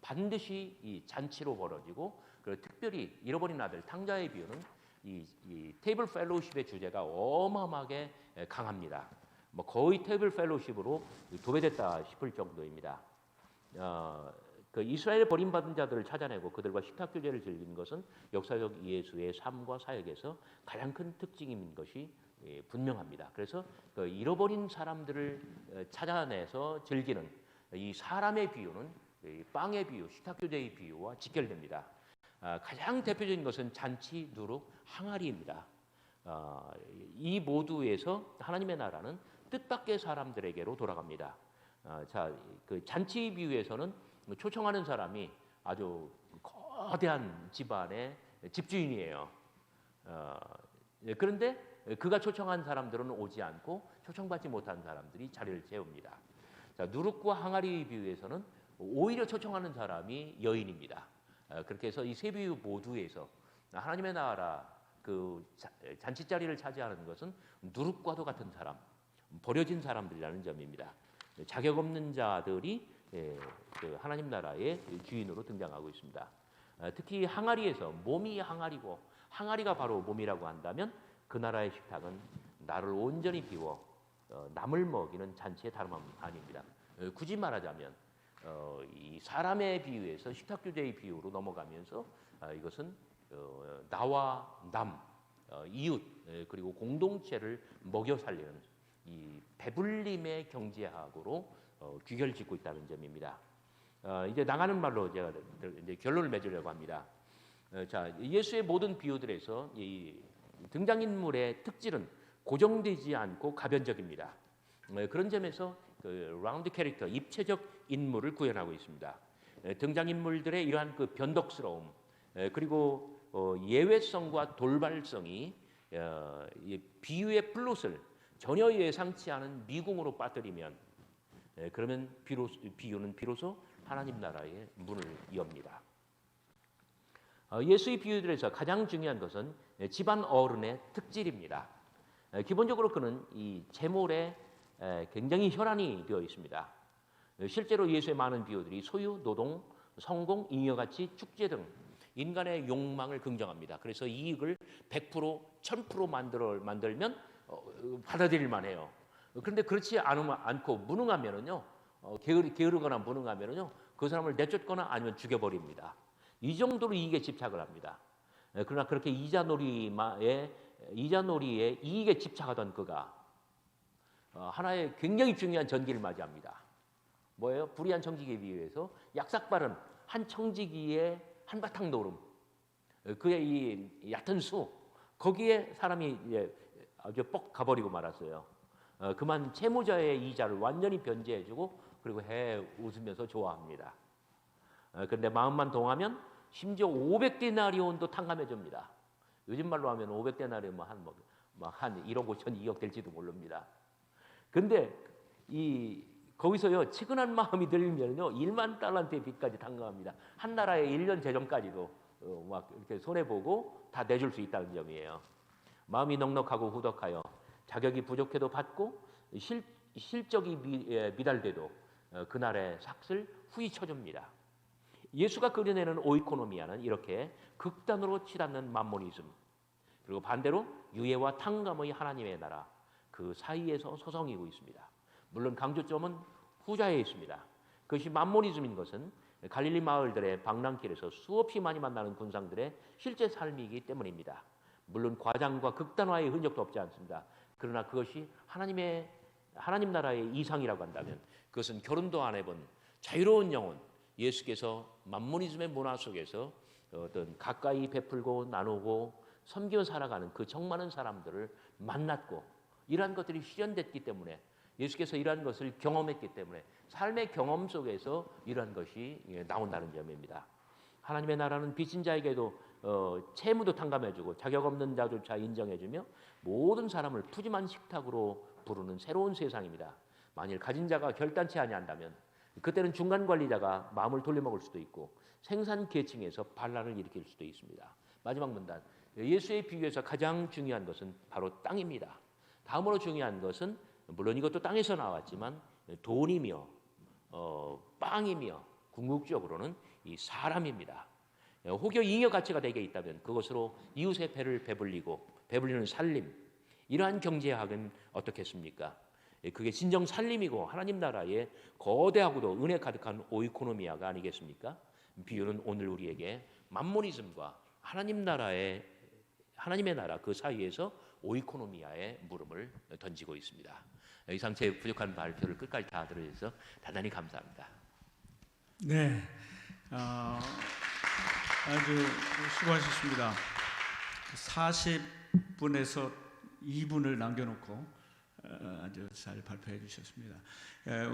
반드시 이 잔치로 벌어지고, 그리고 특별히 잃어버린 아들 탕자의 비유는 이 테이블 펠로우십의 주제가 어마어마하게 강합니다. 뭐 거의 테이블 펠로우십으로 도배됐다 싶을 정도입니다. 그 이스라엘 버림받은 자들을 찾아내고 그들과 식탁 교제를 즐기는 것은 역사적 예수의 삶과 사역에서 가장 큰 특징인 것이 분명합니다. 그래서 그 잃어버린 사람들을 찾아내서 즐기는 이 사람의 비유는 빵의 비유, 식탁 교제의 비유와 직결됩니다. 가장 대표적인 것은 잔치, 누룩, 항아리입니다. 이 모두에서 하나님의 나라는 뜻밖의 사람들에게로 돌아갑니다. 자, 그 잔치 비유에서는 초청하는 사람이 아주 거대한 집안의 집주인이에요. 그런데 그가 초청한 사람들은 오지 않고 초청받지 못한 사람들이 자리를 채웁니다. 자, 누룩과 항아리 비유에서는 오히려 초청하는 사람이 여인입니다. 그렇게 해서 이 세 비유 모두에서 하나님의 나라 그 잔치 자리를 차지하는 것은 누룩과도 같은 사람, 버려진 사람들이라는 점입니다. 자격 없는 자들이 그 하나님 나라의 주인으로 등장하고 있습니다. 특히 항아리에서 몸이 항아리고 항아리가 바로 몸이라고 한다면 그 나라의 식탁은 나를 온전히 비워 남을 먹이는 잔치의 다름 아닙니다. 굳이 말하자면 이 사람의 비유에서 식탁 교제의 비유로 넘어가면서 이것은 나와 남, 이웃 그리고 공동체를 먹여 살리는 이 배불림의 경제학으로 귀결짓고 있다는 점입니다. 이제 나가는 말로 제가 이제 결론을 맺으려고 합니다. 자, 예수의 모든 비유들에서 이 등장인물의 특질은 고정되지 않고 가변적입니다. 그런 점에서 그 라운드 캐릭터, 입체적 인물을 구현하고 있습니다. 등장인물들의 이러한 그 변덕스러움, 그리고 예외성과 돌발성이 이 비유의 플롯을 전혀 예상치 않은 미궁으로 빠뜨리면, 그러면 비유는 비로소 하나님 나라의 문을 엽니다. 예수의 비유들에서 가장 중요한 것은 집안 어른의 특질입니다. 기본적으로 그는 이 재물에 굉장히 혈안이 되어 있습니다. 실제로 예수의 많은 비유들이 소유, 노동, 성공, 잉여가치, 축제 등 인간의 욕망을 긍정합니다. 그래서 이익을 100%, 1000% 만들면 받아들일 만해요. 그런데 그렇지 않고 무능하면은요, 게으르거나 무능하면은요, 그 사람을 내쫓거나 아니면 죽여버립니다. 이 정도로 이익에 집착을 합니다. 그러나 그렇게 이자놀이에 이익에 집착하던 그가 하나의 굉장히 중요한 전기를 맞이합니다. 뭐예요? 불의한 청지기에 비유해서 약삭빠른 한 청지기의 한바탕 노름, 그의 이 얕은 수, 거기에 사람이 이제 아주 뻑 가버리고 말았어요. 그만 채무자의 이자를 완전히 변제해주고 그리고 웃으면서 좋아합니다. 그런데 마음만 동하면 심지어 500데나리온도 탕감해줍니다. 요즘 말로 하면 500데나리온 한 1억 5천 2억 될지도 모릅니다. 근데 거기서요, 측은한 마음이 들면요, 1만 달란트의 빚까지 탕감합니다. 한 나라의 1년 재정까지도 막 이렇게 손해보고 다 내줄 수 있다는 점이에요. 마음이 넉넉하고 후덕하여 자격이 부족해도 받고 실적이 미달돼도 그날의 삭을 후히 쳐줍니다. 예수가 그려내는 오이코노미아는 이렇게 극단으로 치닫는 맘모니즘, 그리고 반대로 유예와 탕감의 하나님의 나라, 그 사이에서 서성이고 있습니다. 물론 강조점은 후자에 있습니다. 그것이 맘모니즘인 것은 갈릴리 마을들의 방랑길에서 수없이 많이 만나는 군상들의 실제 삶이기 때문입니다. 물론 과장과 극단화의 흔적도 없지 않습니다. 그러나 그것이 하나님 나라의 이상이라고 한다면 그것은 결혼도 안 해본 자유로운 영혼, 예수께서 맘모니즘의 문화 속에서 어떤 가까이 베풀고 나누고 섬기며 살아가는 그 정많은 사람들을 만났고, 이러한 것들이 실현됐기 때문에, 예수께서 이러한 것을 경험했기 때문에 삶의 경험 속에서 이러한 것이 나온다는 점입니다. 하나님의 나라는 빚진 자에게도 채무도 탕감해주고 자격 없는 자조차 인정해주며 모든 사람을 푸짐한 식탁으로 부르는 새로운 세상입니다. 만일 가진 자가 결단치 아니한다면 그때는 중간 관리자가 마음을 돌려먹을 수도 있고 생산 계층에서 반란을 일으킬 수도 있습니다. 마지막 문단, 예수의 비유에서 가장 중요한 것은 바로 땅입니다. 다음으로 중요한 것은 물론 이것도 땅에서 나왔지만 돈이며 빵이며 궁극적으로는 이 사람입니다. 혹여 잉여 가치가 되게 있다면 그것으로 이웃의 배를 배불리는 살림, 이러한 경제학은 어떻겠습니까? 그게 진정 살림이고 하나님 나라의 거대하고도 은혜 가득한 오이코노미아가 아니겠습니까? 비유는 오늘 우리에게 맘모니즘과 하나님의 나라 그 사이에서 오이코노미아의 물음을 던지고 있습니다. 이상 제 부족한 발표를 끝까지 다 들어주셔서 대단히 감사합니다. 네, 아주 수고하셨습니다. 40분에서 2분을 남겨놓고 아주 잘 발표해 주셨습니다.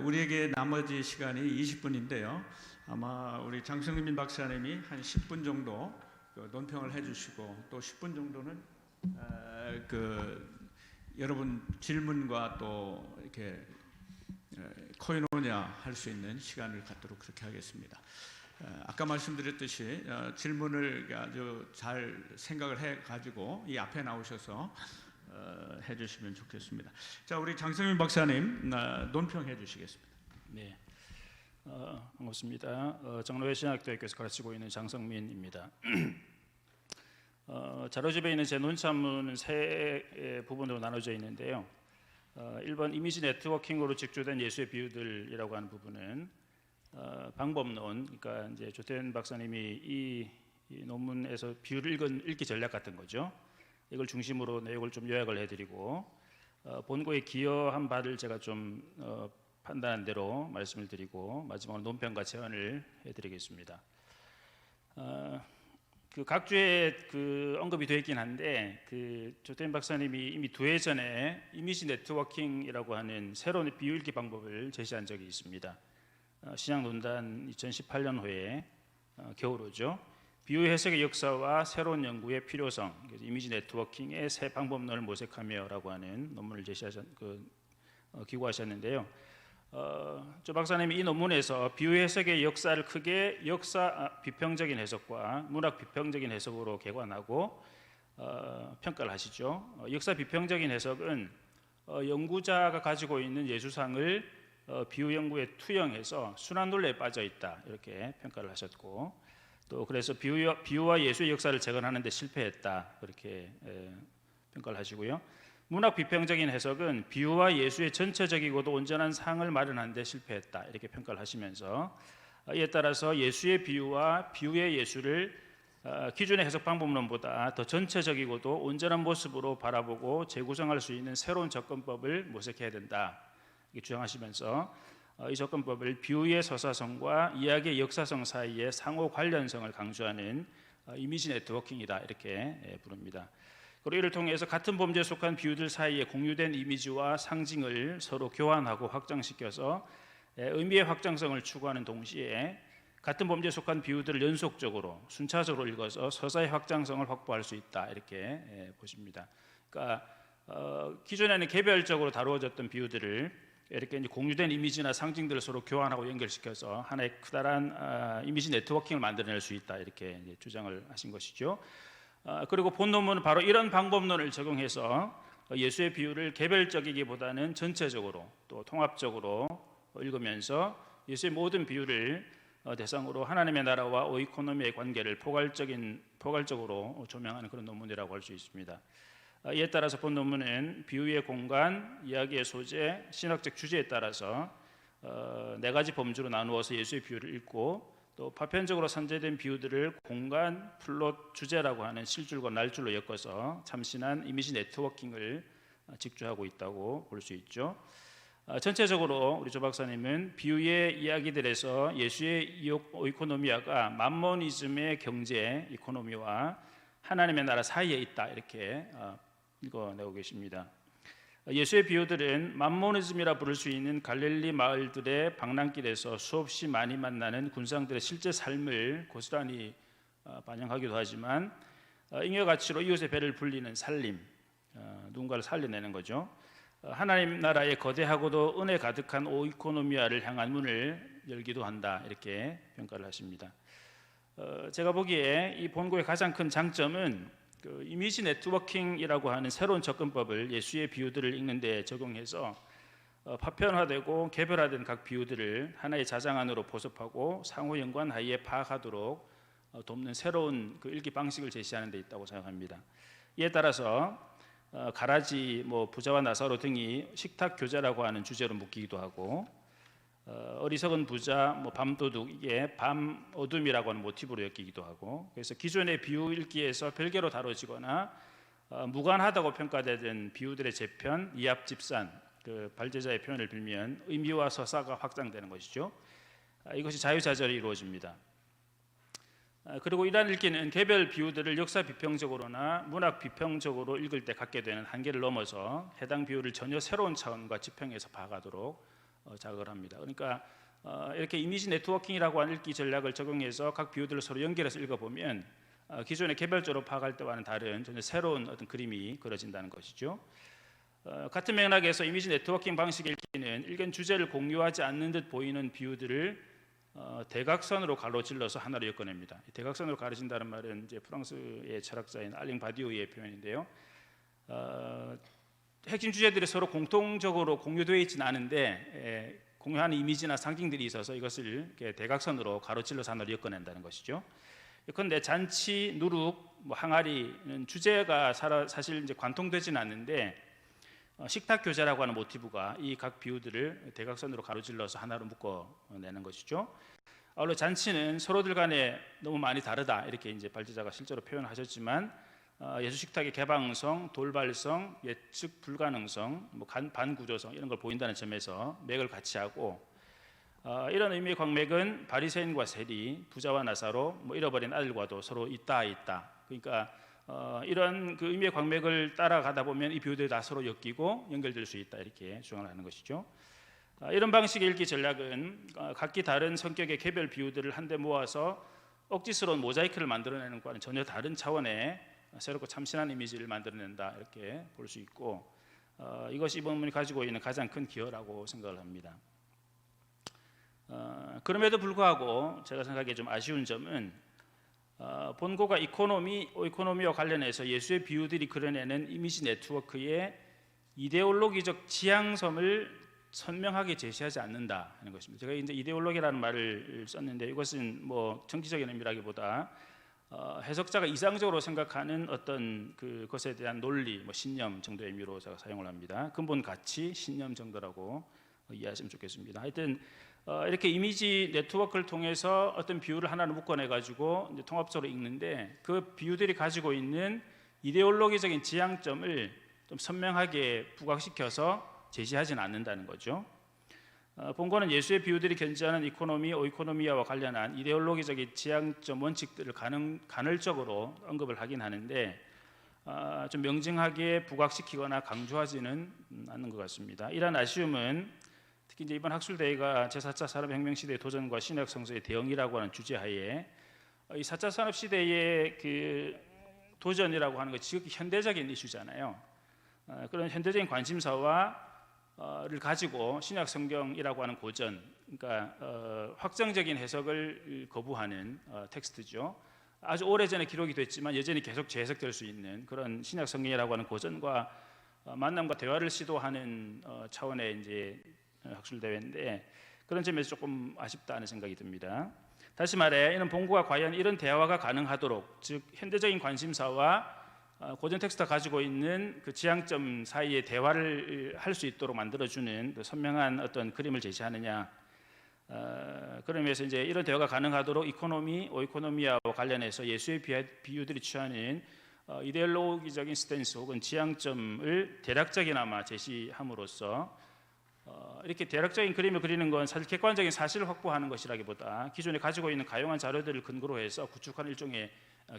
우리에게 나머지 시간이 20분인데요. 아마 우리 장성민 박사님이 한 10분 정도 논평을 해주시고 또 10분 정도는 여러분 질문과 또 이렇게 코이노냐 할 수 있는 시간을 갖도록 그렇게 하겠습니다. 아까 말씀드렸듯이 질문을 아주 잘 생각을 해가지고 이 앞에 나오셔서 해주시면 좋겠습니다. 자, 우리 장성민 박사님 논평해 주시겠습니다. 네, 반갑습니다. 장로회 신학대학교에서 가르치고 있는 장성민입니다. 자료집에 있는 제 논찬문은 세 부분으로 나눠져 있는데요. 1번 이미지 네트워킹으로 직조된 예수의 비유들이라고 하는 부분은 방법론, 그러니까 이제 조태현 박사님이 이 논문에서 비유를 읽기 전략 같은 거죠. 이걸 중심으로 내용을 좀 요약을 해드리고 본고에 기여한 바를 제가 좀 판단한 대로 말씀을 드리고 마지막으로 논평과 제안을 해드리겠습니다. 그 각주에 그 언급이 되어 있긴 한데 그 조태인 박사님이 이미 2회 전에 이미지 네트워킹이라고 하는 새로운 비유 읽기 방법을 제시한 적이 있습니다. 신약논단 2018년 회에 겨울호죠. 비유 해석의 역사와 새로운 연구의 필요성, 이미지 네트워킹의 새 방법론을 모색하며라고 하는 논문을 기고하셨는데요. 조 박사님이 이 논문에서 비유 해석의 역사를 크게 역사 비평적인 해석과 문학 비평적인 해석으로 개관하고 평가를 하시죠. 역사 비평적인 해석은 연구자가 가지고 있는 예수상을 비유 연구에 투영해서 순환 논리에 빠져 있다 이렇게 평가를 하셨고, 또 그래서 비유와 예수의 역사를 재건하는 데 실패했다 그렇게 평가를 하시고요. 문학 비평적인 해석은 비유와 예수의 전체적이고도 온전한 상을 마련하는 데 실패했다 이렇게 평가를 하시면서, 이에 따라서 예수의 비유와 비유의 예수를 기존의 해석 방법론보다 더 전체적이고도 온전한 모습으로 바라보고 재구성할 수 있는 새로운 접근법을 모색해야 된다 이렇게 주장하시면서, 이 접근법을 비유의 서사성과 이야기의 역사성 사이의 상호 관련성을 강조하는 이미지 네트워킹이다 이렇게 부릅니다. 그리고 이를 통해서 같은 범죄에 속한 비유들 사이에 공유된 이미지와 상징을 서로 교환하고 확장시켜서 의미의 확장성을 추구하는 동시에 같은 범죄에 속한 비유들을 연속적으로 순차적으로 읽어서 서사의 확장성을 확보할 수 있다 이렇게 보십니다. 그러니까 기존에는 개별적으로 다루어졌던 비유들을 이렇게 이제 공유된 이미지나 상징들을 서로 교환하고 연결시켜서 하나의 크다란 이미지 네트워킹을 만들어낼 수 있다 이렇게 이제 주장을 하신 것이죠. 그리고 본 논문은 바로 이런 방법론을 적용해서 예수의 비유를 개별적이기보다는 전체적으로 또 통합적으로 읽으면서 예수의 모든 비유를 대상으로 하나님의 나라와 오이코노미의 관계를 포괄적으로 조명하는 그런 논문이라고 할 수 있습니다. 이에 따라서 본 논문은 비유의 공간, 이야기의 소재, 신학적 주제에 따라서 4가지 범주로 나누어서 예수의 비유를 읽고, 또 파편적으로 선제된 비유들을 공간, 플롯, 주제라고 하는 실줄과 날줄로 엮어서 참신한 이미지 네트워킹을 직주하고 있다고 볼 수 있죠. 전체적으로 우리 조 박사님은 비유의 이야기들에서 예수의 오이코노미아가 맘모니즘의 경제 이코노미와 하나님의 나라 사이에 있다 이렇게 읽어내고 계십니다. 예수의 비유들은 맘모니즘이라 부를 수 있는 갈릴리 마을들의 방랑길에서 수없이 많이 만나는 군상들의 실제 삶을 고스란히 반영하기도 하지만, 잉여 가치로 이웃의 배를 불리는 살림, 누군가를 살려내는 거죠. 하나님 나라의 거대하고도 은혜 가득한 오이코노미아를 향한 문을 열기도 한다 이렇게 평가를 하십니다. 제가 보기에 이 본고의 가장 큰 장점은 그 이미지 네트워킹이라고 하는 새로운 접근법을 예수의 비유들을 읽는 데 적용해서 파편화되고 개별화된 각 비유들을 하나의 자장 안으로 포섭하고 상호 연관 하에 파악하도록 돕는 새로운 그 읽기 방식을 제시하는 데 있다고 생각합니다. 이에 따라서 가라지, 부자와 나사로 등이 식탁 교제라고 하는 주제로 묶이기도 하고, 어리석은 부자, 밤도둑, 이게 밤 어둠이라고 하는 모티브로 엮이기도 하고, 그래서 기존의 비유 읽기에서 별개로 다뤄지거나 무관하다고 평가되던 비유들의 재편, 이합집산, 그 발제자의 표현을 빌면 의미와 서사가 확장되는 것이죠. 이것이 자유자재로 이루어집니다. 그리고 이러한 읽기는 개별 비유들을 역사 비평적으로나 문학 비평적으로 읽을 때 갖게 되는 한계를 넘어서 해당 비유를 전혀 새로운 차원과 지평해서 봐가도록 자극을 합니다. 그러니까 이렇게 이미지 네트워킹이라고 하는 읽기 전략을 적용해서 각 비유들을 서로 연결해서 읽어보면 기존의 개별적으로 파악할 때와는 다른 전혀 새로운 어떤 그림이 그려진다는 것이죠. 같은 맥락에서 이미지 네트워킹 방식의 읽기는 일견 주제를 공유하지 않는 듯 보이는 비유들을 대각선으로 가로질러서 하나로 엮어냅니다. 대각선으로 가로진다는 말은 이제 프랑스의 철학자인 알랭 바디오의 표현인데요. 핵심 주제들이 서로 공통적으로 공유되어 있지는 않은데 공유하는 이미지나 상징들이 있어서 이것을 이렇게 대각선으로 가로질러서 하나로 엮어낸다는 것이죠. 그런데 잔치, 누룩, 항아리는 주제가 사실 이제 관통되지는 않는데 식탁 교제라고 하는 모티브가 이 각 비유들을 대각선으로 가로질러서 하나로 묶어내는 것이죠. 아울러 잔치는 서로들 간에 너무 많이 다르다 이렇게 이제 발제자가 실제로 표현하셨지만, 예수 식탁의 개방성, 돌발성, 예측 불가능성, 반구조성 이런 걸 보인다는 점에서 맥을 같이 하고, 이런 의미의 광맥은 바리새인과 세리, 부자와 나사로, 뭐 잃어버린 아들과도 서로 있다. 그러니까 이런 그 의미의 광맥을 따라가다 보면 이 비유들이 다 서로 엮이고 연결될 수 있다 이렇게 주장을 하는 것이죠. 이런 방식의 읽기 전략은 각기 다른 성격의 개별 비유들을 한데 모아서 억지스러운 모자이크를 만들어내는 것과는 전혀 다른 차원의 새롭고 참신한 이미지를 만들어낸다 이렇게 볼 수 있고 이것이 이 본문이 가지고 있는 가장 큰 기여라고 생각을 합니다. 그럼에도 불구하고 제가 생각하기에 좀 아쉬운 점은 본고가 이코노미와 관련해서 예수의 비유들이 그려내는 이미지 네트워크의 이데올로기적 지향점을 선명하게 제시하지 않는다 하는 것입니다. 제가 이제 이데올로기라는 말을 썼는데 이것은 뭐 정치적인 의미라기보다 해석자가 이상적으로 생각하는 어떤 그것에 대한 논리, 뭐 신념 정도의 의미로 제가 사용을 합니다. 근본 가치, 신념 정도라고 이해하시면 좋겠습니다. 하여튼 이렇게 이미지 네트워크를 통해서 어떤 비유를 하나를 묶어내 가지고 이제 통합적으로 읽는데 그 비유들이 가지고 있는 이데올로기적인 지향점을 좀 선명하게 부각시켜서 제시하지는 않는다는 거죠. 본고는 예수의 비유들이 견지하는 오이코노미아와 관련한 이데올로기적인 지향점 원칙들을 간헐적으로 언급을 하긴 하는데 좀 명징하게 부각시키거나 강조하지는 않는 것 같습니다. 이러한 아쉬움은 특히 이제 이번 학술대회가 제4차 산업혁명 시대의 도전과 신약 성서의 대응이라고 하는 주제하에 이 4차 산업 시대의 그 도전이라고 하는 것이 지극히 현대적인 이슈잖아요. 그런 현대적인 관심사와 를 가지고 신약 성경이라고 하는 고전, 그러니까 확정적인 해석을 거부하는 텍스트죠. 아주 오래전에 기록이 됐지만 여전히 계속 재해석될 수 있는 그런 신약 성경이라고 하는 고전과 만남과 대화를 시도하는 차원의 이제 학술 대회인데 그런 점에서 조금 아쉽다는 생각이 듭니다. 다시 말해 이런 본고가 과연 이런 대화가 가능하도록, 즉 현대적인 관심사와 고전 텍스트가 가지고 있는 그 지향점 사이에 대화를 할 수 있도록 만들어주는 그 선명한 어떤 그림을 제시하느냐, 그런 의미에서 이제 이런 대화가 가능하도록 오이코노미아와 관련해서 예수의 비유들이 취하는 이데올로기적인 스탠스 혹은 지향점을 대략적이나마 제시함으로써 이렇게 대략적인 그림을 그리는 건 사실 객관적인 사실을 확보하는 것이라기보다 기존에 가지고 있는 가용한 자료들을 근거로 해서 구축하는 일종의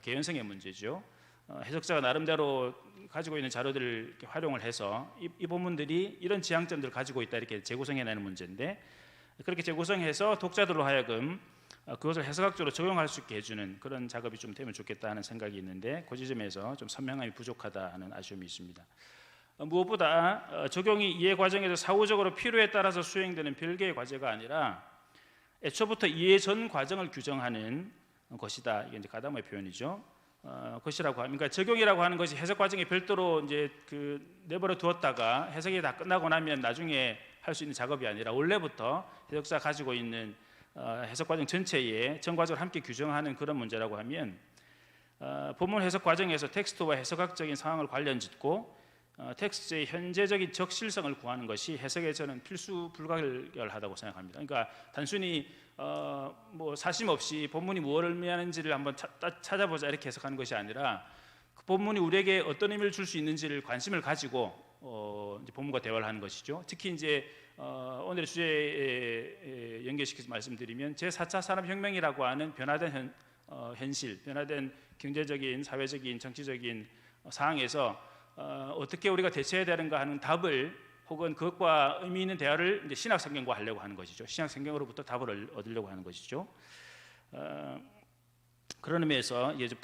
개연성의 문제죠. 해석자가 나름대로 가지고 있는 자료들을 이렇게 활용을 해서 이 본문들이 이런 지향점들을 가지고 있다 이렇게 재구성해내는 문제인데 그렇게 재구성해서 독자들로 하여금 그것을 해석학적으로 적용할 수 있게 해주는 그런 작업이 좀 되면 좋겠다 하는 생각이 있는데 그 지점에서 좀 선명함이 부족하다 하는 아쉬움이 있습니다. 무엇보다 적용이 이해 과정에서 사후적으로 필요에 따라서 수행되는 별개의 과제가 아니라 애초부터 이해 전 과정을 규정하는 것이다. 이게 이제 가다모의 표현이죠. 것이라고 합니다. 그러니까 적용이라고 하는 것이 해석 과정에 별도로 이제 그 내버려 두었다가 해석이 다 끝나고 나면 나중에 할 수 있는 작업이 아니라 원래부터 해석자 가지고 있는 해석 과정 전체에 전 과정을 함께 규정하는 그런 문제라고 하면 본문 해석 과정에서 텍스트와 해석학적인 상황을 관련짓고 텍스트의 현재적인 적실성을 구하는 것이 해석에 저는 필수 불가결하다고 생각합니다. 그러니까 단순히 뭐 사심 없이 본문이 무엇을 의미하는지를 한번 찾아보자 이렇게 해석하는 것이 아니라 그 본문이 우리에게 어떤 의미를 줄 수 있는지를 관심을 가지고 이제 본문과 대화를 하는 것이죠. 특히 이제 오늘의 주제에 연결시켜서 말씀드리면 제4차 산업혁명이라고 하는 변화된 현실, 변화된 경제적인, 사회적인, 정치적인 상황에서 어떻게 우리가 대처해야 되는가 하는 답을 혹은 그것과 의미 있는 대화를 이제 신약 성경과 하려고 하는 것이죠. 신약 성경으로부터 답을 얻으려고 하는 것이죠. 그런 의미에서 이제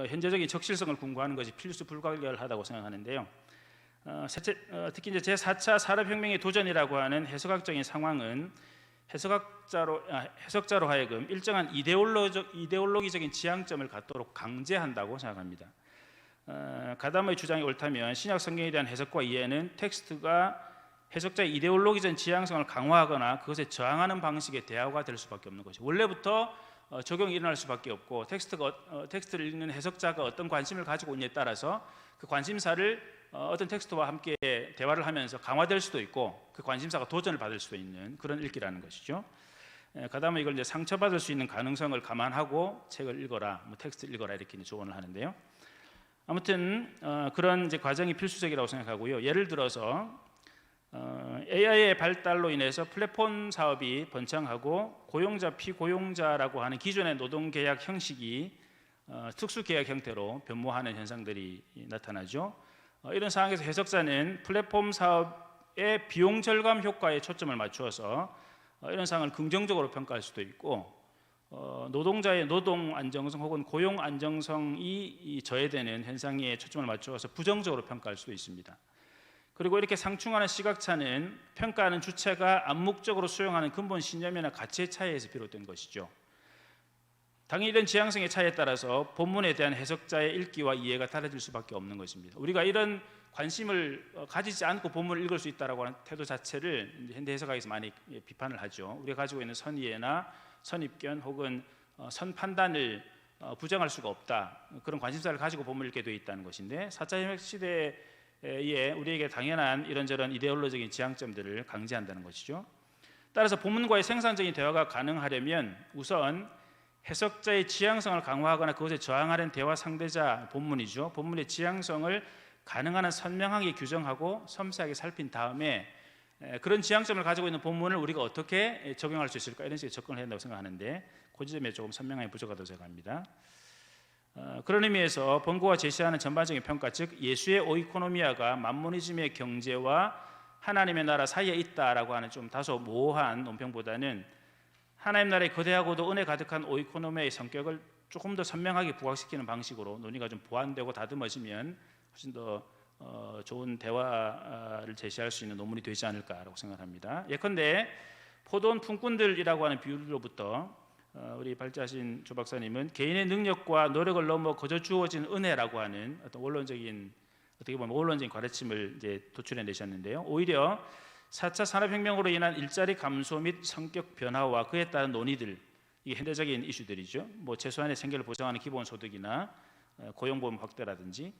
현재적인 적실성을 궁구하는 것이 필수 불가결하다고 생각하는데요. 특히 이제 제4차 산업혁명의 도전이라고 하는 해석학적인 상황은 해석자로 하여금 일정한 이데올로기적인 지향점을 갖도록 강제한다고 생각합니다. 가다모의 주장이 옳다면 신약 성경에 대한 해석과 이해는 텍스트가 해석자의 이데올로기적 지향성을 강화하거나 그것에 저항하는 방식의 대화가 될 수밖에 없는 것이죠. 원래부터 적용이 일어날 수밖에 없고 텍스트를 읽는 해석자가 어떤 관심을 가지고 있느냐에 따라서 그 관심사를 어떤 텍스트와 함께 대화를 하면서 강화될 수도 있고 그 관심사가 도전을 받을 수도 있는 그런 읽기라는 것이죠. 가다모 이걸 이제 상처받을 수 있는 가능성을 감안하고 책을 읽어라, 뭐 텍스트를 읽어라 이렇게 조언을 하는데요. 아무튼 그런 이제 과정이 필수적이라고 생각하고요. 예를 들어서 AI의 발달로 인해서 플랫폼 사업이 번창하고 고용자, 피고용자라고 하는 기존의 노동계약 형식이 특수계약 형태로 변모하는 현상들이 나타나죠. 이런 상황에서 해석자는 플랫폼 사업의 비용 절감 효과에 초점을 맞추어서 이런 상황을 긍정적으로 평가할 수도 있고, 노동자의 노동 안정성 혹은 고용 안정성이 저해되는 현상에 초점을 맞추어서 부정적으로 평가할 수도 있습니다. 그리고 이렇게 상충하는 시각차는 평가하는 주체가 암묵적으로 수용하는 근본 신념이나 가치의 차이에서 비롯된 것이죠. 당연히 이런 지향성의 차이에 따라서 본문에 대한 해석자의 읽기와 이해가 달라질 수밖에 없는 것입니다. 우리가 이런 관심을 가지지 않고 본문을 읽을 수 있다라고 하는 태도 자체를 현대 해석학에서 많이 비판을 하죠. 우리가 가지고 있는 선이해나 선입견 혹은 선판단을 부정할 수가 없다, 그런 관심사를 가지고 본문을 읽게 되어 있다는 것인데, 4차 혁명 시대에 우리에게 당연한 이런저런 이데올로적인 지향점들을 강제한다는 것이죠. 따라서 본문과의 생산적인 대화가 가능하려면 우선 해석자의 지향성을 강화하거나 그것에 저항하는 대화 상대자 본문이죠. 본문의 지향성을 가능한 한 선명하게 규정하고 섬세하게 살핀 다음에 그런 지향점을 가지고 있는 본문을 우리가 어떻게 적용할 수 있을까, 이런 식의 접근을 해야 한다고 생각하는데, 그 지점에 조금 선명함이 부족하다고 생각합니다. 그런 의미에서 본고가 제시하는 전반적인 평가, 즉 예수의 오이코노미아가 만모니즘의 경제와 하나님의 나라 사이에 있다라고 하는 좀 다소 모호한 논평보다는 하나님 나라의 거대하고도 은혜 가득한 오이코노미아의 성격을 조금 더 선명하게 부각시키는 방식으로 논의가 좀 보완되고 다듬어지면 훨씬 더 좋은 대화를 제시할 수 있는 논문이 되지 않을까라고 생각합니다. 예컨대 포도원 품꾼들이라고 하는 비유로부터 우리 발제하신 조 박사님은 개인의 능력과 노력을 넘어 거저 주어진 은혜라고 하는 어떤 원론적인, 어떻게 보면 원론적인 가르침을 이제 도출해 내셨는데요. 오히려 4차 산업혁명으로 인한 일자리 감소 및 성격 변화와 그에 따른 논의들, 이게 현대적인 이슈들이죠. 뭐 최소한의 생계를 보장하는 기본소득이나 고용보험 확대라든지,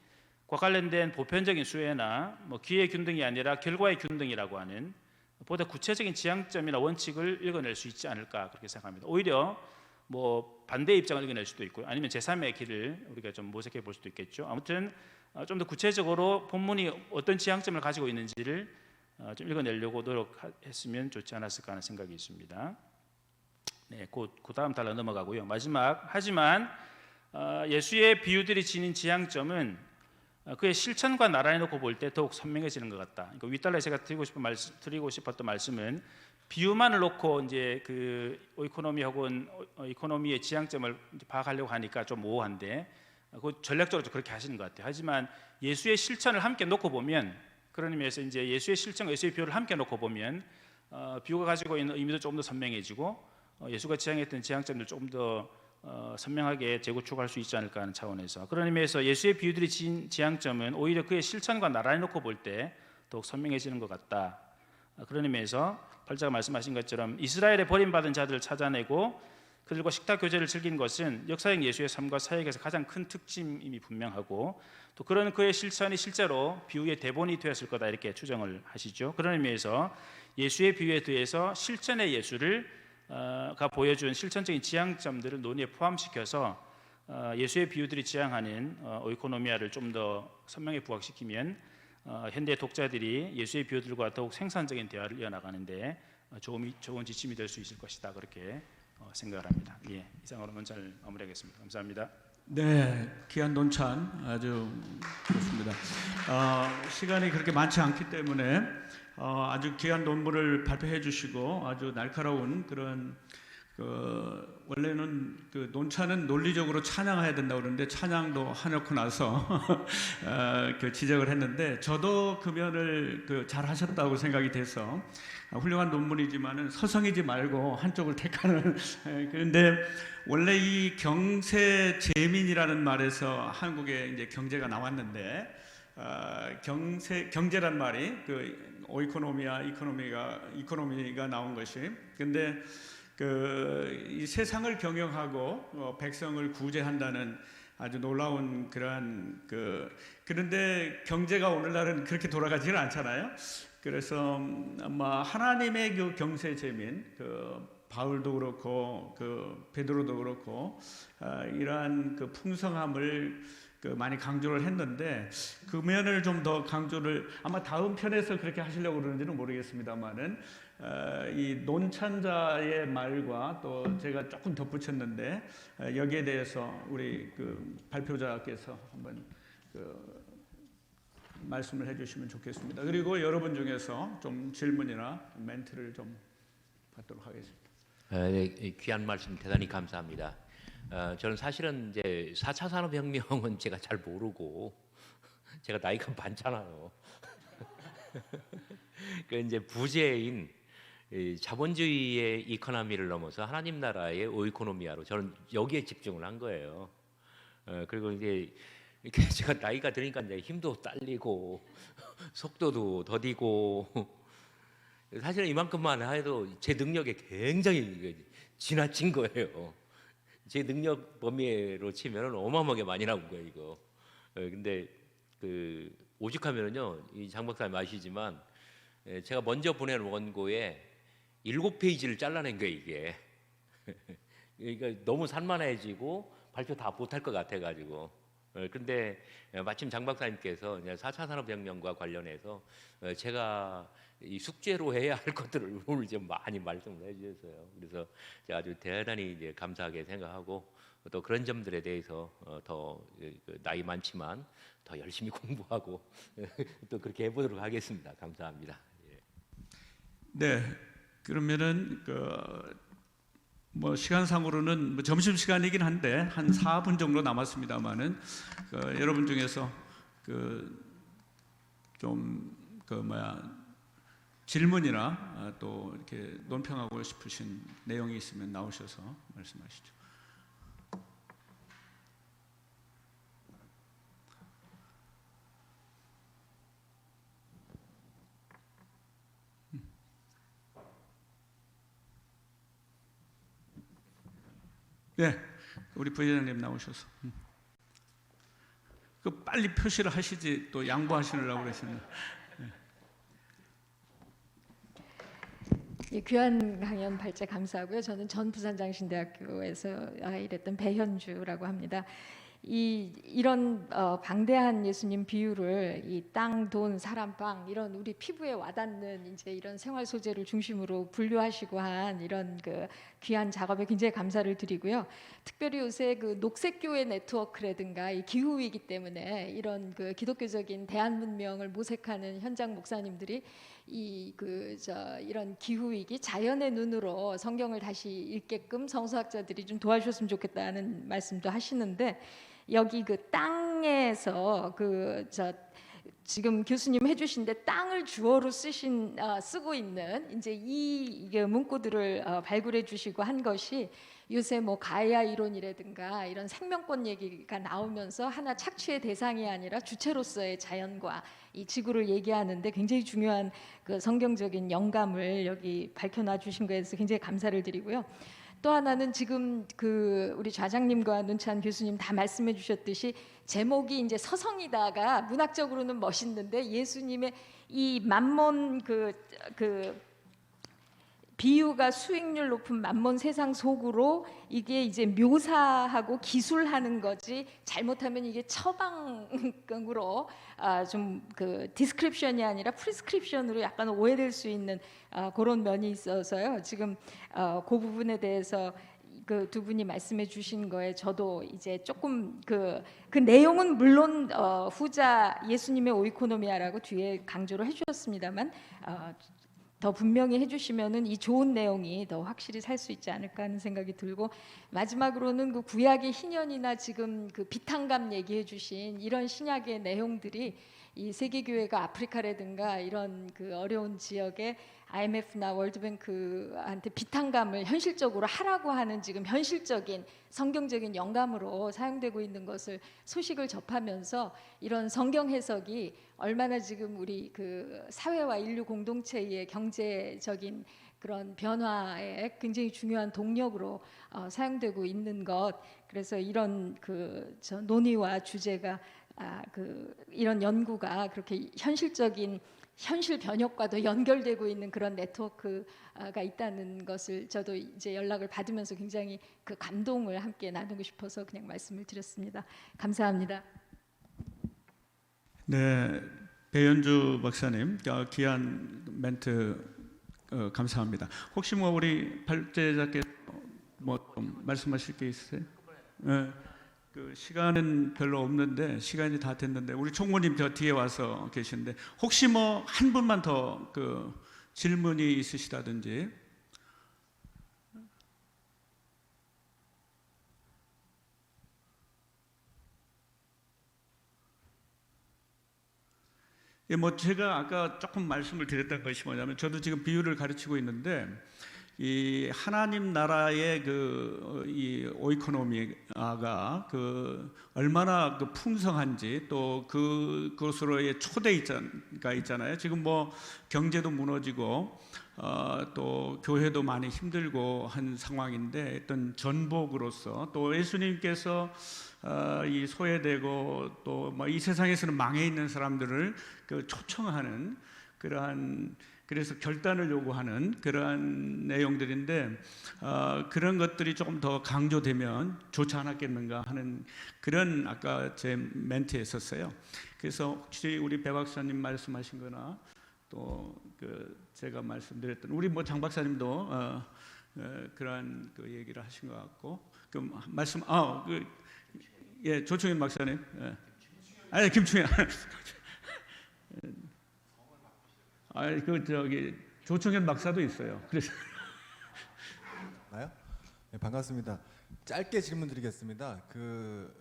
과 관련된 보편적인 수혜나 뭐 기회 균등이 아니라 결과의 균등이라고 하는 보다 구체적인 지향점이나 원칙을 읽어낼 수 있지 않을까, 그렇게 생각합니다. 오히려 뭐 반대 입장을 읽어낼 수도 있고요, 아니면 제3의 길을 우리가 좀 모색해 볼 수도 있겠죠. 아무튼 좀 더 구체적으로 본문이 어떤 지향점을 가지고 있는지를 좀 읽어내려고 노력했으면 좋지 않았을까 하는 생각이 있습니다. 네, 그 다음 달로 넘어가고요. 마지막, 하지만 예수의 비유들이 지닌 지향점은 그의 실천과 나란히 놓고 볼 때 더욱 선명해지는 것 같다. 그러니까 윗달에 제가 드리고 싶었던 말씀은, 비유만을 놓고 이제 그 이코노미 혹은 이코노미의 지향점을 파악하려고 하니까 좀 모호한데, 그 전략적으로 그렇게 하시는 것 같아요. 하지만 예수의 실천을 함께 놓고 보면, 그런 의미에서 이제 예수의 실천과 예수의 비유를 함께 놓고 보면 비유가 가지고 있는 의미도 조금 더 선명해지고 예수가 지향했던 지향점들 조금 더 선명하게 재구축할 수 있지 않을까 하는 차원에서, 그런 의미에서 예수의 비유들이 지닌 지향점은 오히려 그의 실천과 나란히 놓고 볼 때 더욱 선명해지는 것 같다. 그런 의미에서 발자가 말씀하신 것처럼 이스라엘의 버림받은 자들을 찾아내고 그들과 식탁 교제를 즐긴 것은 역사적 예수의 삶과 사역에서 가장 큰 특징임이 분명하고, 또 그런 그의 실천이 실제로 비유의 대본이 되었을 거다, 이렇게 추정을 하시죠. 그런 의미에서 예수의 비유에 대해서 실천의 예수를 가 보여준 실천적인 지향점들을 논의에 포함시켜서 예수의 비유들이 지향하는 오이코노미아를 좀 더 선명히 부각시키면 현대 독자들이 예수의 비유들과 더욱 생산적인 대화를 이어나가는데 좋은 지침이 될 수 있을 것이다, 그렇게 생각을 합니다. 예, 이상으로 논찬을 마무리하겠습니다. 감사합니다. 네, 귀한 논찬 아주 좋습니다. 시간이 그렇게 많지 않기 때문에 아주 귀한 논문을 발표해 주시고 아주 날카로운 그런 원래는 그 논찬은 논리적으로 찬양해야 된다고 그러는데 찬양도 해놓고 나서 그 지적을 했는데, 저도 그 면을 잘 하셨다고 생각이 돼서 훌륭한 논문이지만은 서성이지 말고 한쪽을 택하는 그런데 원래 이 경세 재민이라는 말에서 한국의 이제 경제가 나왔는데, 경제란 말이 그 오이코노미아 이코노미가 나온 것이, 근데 이 세상을 경영하고 백성을 구제한다는 아주 놀라운 그러한 그런데 경제가 오늘날은 그렇게 돌아가지는 않잖아요. 그래서 아마 하나님의 그 경세 재민, 바울도 그렇고 베드로도 그렇고 이러한 그 풍성함을 그 많이 강조를 했는데 그 면을 좀 더 강조를 아마 다음 편에서 그렇게 하시려고 그러는지는 모르겠습니다만은 이 논찬자의 말과 또 제가 조금 덧붙였는데 여기에 대해서 우리 그 발표자께서 한번 그 말씀을 해주시면 좋겠습니다. 그리고 여러분 중에서 좀 질문이나 멘트를 좀 받도록 하겠습니다. 네, 귀한 말씀 대단히 감사합니다. 저는 사실은 이제 4차 산업혁명은 제가 잘 모르고 제가 나이가 많잖아요. 그 이제 부재인 자본주의의 이코노미를 넘어서 하나님 나라의 오이코노미아로 저는 여기에 집중을 한 거예요. 그리고 이제 이렇게 제가 나이가 드니까 이제 힘도 딸리고 속도도 더디고 사실은 이만큼만 해도 제 능력에 굉장히 지나친 거예요. 제 능력 범위로 치면은 어마어마하게 많이 나온 거예요 이거. 근데 그 오죽하면은요 이 장 박사님 아시지만 제가 먼저 보낸 원고에 7페이지를 잘라낸 거예요 이게. 그러니까 너무 산만해지고 발표 다 못할 것 같아가지고. 근데 마침 장 박사님께서 4차 산업혁명과 관련해서 제가 이 숙제로 해야 할 것들을 오늘 좀 많이 말씀을 해주셨어요. 그래서 제가 아주 대단히 이제 감사하게 생각하고 또 그런 점들에 대해서 더 나이 많지만 더 열심히 공부하고 또 그렇게 해보도록 하겠습니다. 감사합니다. 예. 네, 그러면은 뭐 시간상으로는 뭐 점심 시간이긴 한데 한 4분 정도 남았습니다만은 여러분 중에서 질문이나 또 이렇게 논평하고 싶으신 내용이 있으면 나오셔서 말씀하시죠. 네, 우리 부회장님 나오셔서 그 빨리 표시를 하시지 또 양보하시느라고 그러시네. 예, 귀한 강연 발제 감사하고요. 저는 전 부산장신대학교에서 일했던 배현주라고 합니다. 이런 방대한 예수님 비유를 이 땅, 돈, 사람, 빵 이런 우리 피부에 와닿는 이제 이런 생활 소재를 중심으로 분류하시고 한 이런 그 귀한 작업에 굉장히 감사를 드리고요. 특별히 요새 그 녹색교회 네트워크라든가 이 기후 위기 때문에 이런 그 기독교적인 대한 문명을 모색하는 현장 목사님들이 이런 기후 위기 자연의 눈으로 성경을 다시 읽게끔 성서학자들이 좀 도와주셨으면 좋겠다는 말씀도 하시는데 여기 그 땅에서 지금 교수님 해주신데 땅을 주어로 쓰고 있는 이제 이게 문구들을 발굴해 주시고 한 것이 요새 뭐 가이아 이론이라든가 이런 생명권 얘기가 나오면서 하나 착취의 대상이 아니라 주체로서의 자연과 이 지구를 얘기하는데 굉장히 중요한 그 성경적인 영감을 여기 밝혀놔 주신 거에 대해서 굉장히 감사를 드리고요. 또 하나는 지금 우리 좌장님과 눈찬 교수님 다 말씀해 주셨듯이 제목이 이제 서성이다가 문학적으로는 멋있는데 예수님의 이 만몬 비유가 수익률 높은 만몬 세상 속으로 이게 이제 묘사하고 기술하는 거지 잘못하면 이게 처방으로 좀 디스크립션이 아니라 프리스크립션으로 약간 오해될 수 있는 그런 면이 있어서요. 지금 그 부분에 대해서 그 두 분이 말씀해 주신 거에 저도 이제 조금 그 내용은 물론 후자 예수님의 오이코노미아라고 뒤에 강조를 해주셨습니다만 더 분명히 해주시면은 이 좋은 내용이 더 확실히 살 수 있지 않을까 하는 생각이 들고 마지막으로는 그 구약의 희년이나 지금 그 비탄감 얘기해주신 이런 신약의 내용들이 이 세계교회가 아프리카라든가 이런 그 어려운 지역에 IMF나 월드뱅크한테 비탄감을 현실적으로 하라고 하는 지금 현실적인 성경적인 영감으로 사용되고 있는 것을 소식을 접하면서 이런 성경 해석이 얼마나 지금 우리 그 사회와 인류 공동체의 경제적인 그런 변화에 굉장히 중요한 동력으로 사용되고 있는 것. 그래서 이런 논의와 주제가 이런 연구가 그렇게 현실적인 현실 변혁과도 연결되고 있는 그런 네트워크가 있다는 것을 저도 이제 연락을 받으면서 굉장히 그 감동을 함께 나누고 싶어서 그냥 말씀을 드렸습니다. 감사합니다. 네, 배현주 박사님, 귀한 멘트 감사합니다. 혹시 뭐 우리 발제자께서 뭐좀 말씀하실 게 있으세요? 네, 그 시간은 별로 없는데 시간이 다 됐는데 우리 총무님 저 뒤에 와서 계시는데 혹시 뭐 한 분만 더 그 질문이 있으시다든지. 예, 뭐 제가 아까 조금 말씀을 드렸던 것이 뭐냐면 저도 지금 비유를 가르치고 있는데 이 하나님 나라의 이 오이코노미아가 그 얼마나 그 풍성한지 또 그것으로의 초대가 있잖아요. 지금 뭐 경제도 무너지고 또 교회도 많이 힘들고 한 상황인데 어떤 전복으로서 또 예수님께서 이 소외되고 또 뭐 이 세상에서는 망해 있는 사람들을 그 초청하는 그러한 그래서 결단을 요구하는 그러한 내용들인데 그런 것들이 조금 더 강조되면 좋지 않았겠는가 하는 그런 아까 제 멘트에 있었어요. 그래서 혹시 우리 배 박사님 말씀하신거나 또 그 제가 말씀드렸던 우리 뭐 장 박사님도 그러한 그 얘기를 하신 것 같고 그 말씀 예, 조충현 박사님. 예. 아니 김충현. 그 저기 조충현 박사도 있어요. 그래서 나요? 네, 반갑습니다. 짧게 질문드리겠습니다.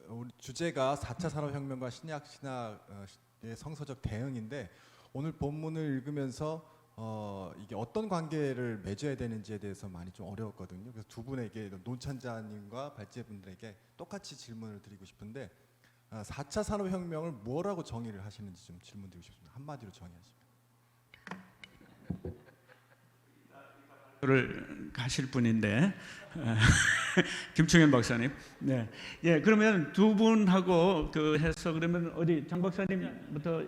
우리 주제가 4차 산업혁명과 신약 신학의 성서적 대응인데 오늘 본문을 읽으면서 이게 어떤 관계를 맺어야 되는지에 대해서 많이 좀 어려웠거든요. 그래서 두 분에게 논찬자님과 발제분들에게 똑같이 질문을 드리고 싶은데 4차 산업혁명을 뭐라고 정의를 하시는지 좀 질문드리고 싶습니다. 한마디로 정의하시면. 를 하실 분인데 김충현 박사님. 네, 예, 그러면 두 분하고 그 해서 그러면 어디 장 박사님부터.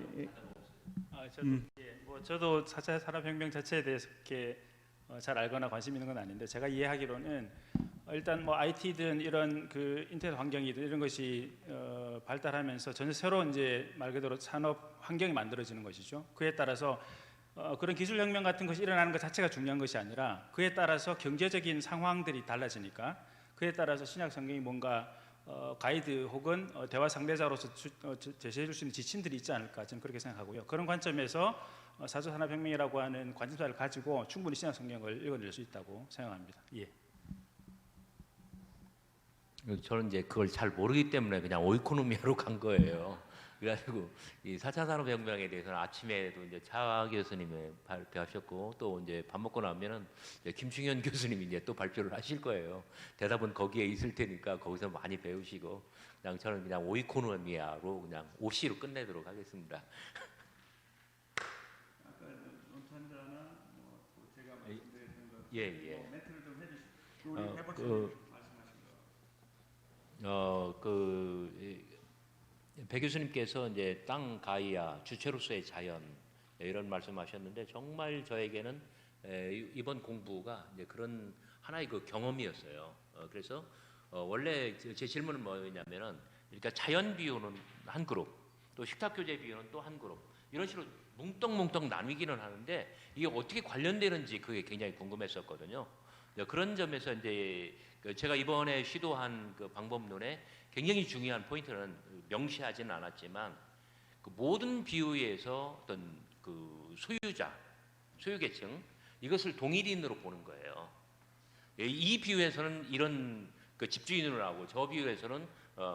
저도 4차 산업혁명 자체에 대해서 이렇게 잘 알거나 관심 있는 건 아닌데 제가 이해하기로는 일단 뭐 IT든 이런 그 인터넷 환경이든 이런 것이 발달하면서 전혀 새로운 이제 말 그대로 산업 환경이 만들어지는 것이죠. 그에 따라서 그런 기술혁명 같은 것이 일어나는 것 자체가 중요한 것이 아니라 그에 따라서 경제적인 상황들이 달라지니까 그에 따라서 신약 성경이 뭔가 가이드 혹은 대화 상대자로서 제시해 줄 수 있는 지침들이 있지 않을까 저는 그렇게 생각하고요. 그런 관점에서 4차 산업혁명이라고 하는 관심사를 가지고 충분히 신약 성경을 읽어낼 수 있다고 생각합니다. 예. 저는 이제 그걸 잘 모르기 때문에 그냥 오이코노미아로 간 거예요. 그래가지고 이 4차 산업혁명에 대해서는 아침에도 이제 차 교수님이 발표하셨고 또 이제 밥 먹고 나면은 이제 김충현 교수님이 이제 또 발표를 하실 거예요. 대답은 거기에 있을 테니까 거기서 많이 배우시고 그냥 저는 그냥 오이코노미아로 그냥 OC로 끝내도록 하겠습니다. 예. 배 교수님께서 이제 땅 가이아 주체로서의 자연 이런 말씀하셨는데 정말 저에게는 이번 공부가 이제 그런 하나의 그 경험이었어요. 그래서 원래 제 질문은 뭐였냐면은 그러니까 자연 비유는 한 그룹, 또 식탁 교재 비유는 또 한 그룹 이런 식으로 뭉떡뭉떡 나뉘기는 하는데 이게 어떻게 관련되는지 그게 굉장히 궁금했었거든요. 그런 점에서 이제 제가 이번에 시도한 그 방법론에 굉장히 중요한 포인트는 명시하지는 않았지만 그 모든 비유에서 어떤 그 소유계층 이것을 동일인으로 보는 거예요. 이 비유에서는 이런 그 집주인으로 나오고 저 비유에서는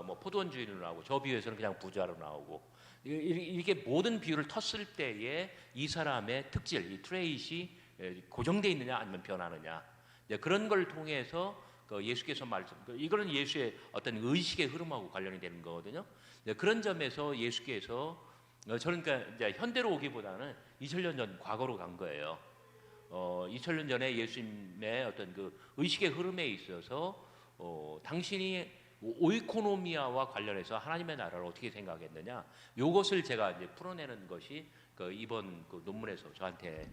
뭐 포도원 주인으로 나오고 저 비유에서는 그냥 부자로 나오고 이렇게 모든 비유를 텄을 때에 이 사람의 특질, 이 트레이트이 고정되어 있느냐 아니면 변하느냐 그런 걸 통해서 예수께서 이거는 예수의 어떤 의식의 흐름하고 관련이 되는 거거든요. 그런 점에서 예수께서 저는 그러니까 이제 현대로 오기보다는 2000년 전 과거로 간 거예요. 2000년 전에 예수님의 어떤 그 의식의 흐름에 있어서 당신이 오이코노미아와 관련해서 하나님의 나라를 어떻게 생각했느냐 이것을 제가 이제 풀어내는 것이 이번 그 논문에서 저한테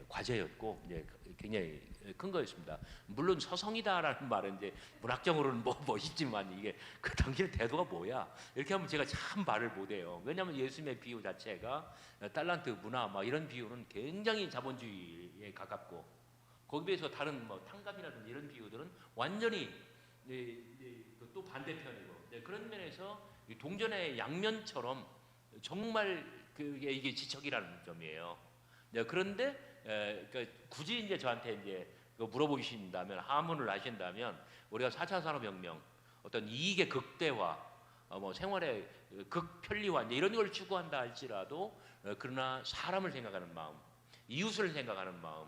과제였고 이제 굉장히 큰 거였습니다. 물론 서성이다라는 말은 이제 문학적으로는 뭐 멋있지만 이게 그 당시의 태도가 뭐야? 이렇게 하면 제가 참 말을 못해요. 왜냐하면 예수님의 비유 자체가 달란트 문화 막 이런 비유는 굉장히 자본주의에 가깝고 거기에 비해서 다른 뭐 탕감이라든지 이런 비유들은 완전히 또 반대편이고 그런 면에서 동전의 양면처럼 정말 이게 지척이라는 점이에요. 그런데 그러니까 굳이 이제 저한테 이제 물어보신다면 하문을 하신다면 우리가 4차 산업혁명 어떤 이익의 극대화, 뭐 생활의 극편리화 이런 걸 추구한다 할지라도 그러나 사람을 생각하는 마음, 이웃을 생각하는 마음,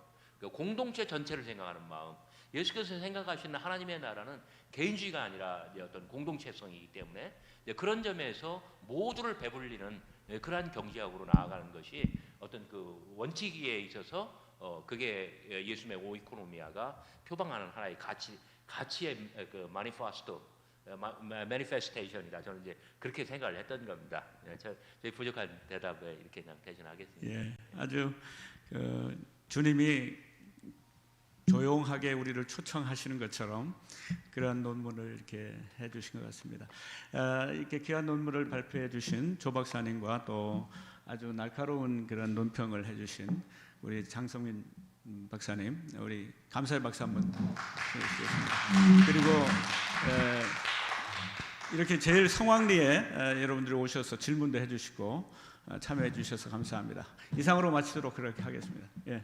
공동체 전체를 생각하는 마음, 예수께서 생각하시는 하나님의 나라는 개인주의가 아니라 어떤 공동체성이기 때문에 그런 점에서 모두를 배불리는 그러한 경제학으로 나아가는 것이 어떤 그 원칙에 있어서 그게 예수님의 오이코노미아가 표방하는 하나의 가치의 그 매니페스테이션이다. 저는 이제 그렇게 생각을 했던 겁니다. 저희 부족한 대답에 이렇게 그냥 대신하겠습니다. 예, 아주 주님이 조용하게 우리를 초청하시는 것처럼 그런 논문을 이렇게 해주신 것 같습니다. 이렇게 귀한 논문을 발표해 주신 조 박사님과 또 아주 날카로운 그런 논평을 해주신 우리 장성민 박사님, 우리 감사의 박수 한번 해주시겠습니다. 그리고 이렇게 제일 성황리에 여러분들이 오셔서 질문도 해주시고 참여해 주셔서 감사합니다. 이상으로 마치도록 그렇게 하겠습니다. 예.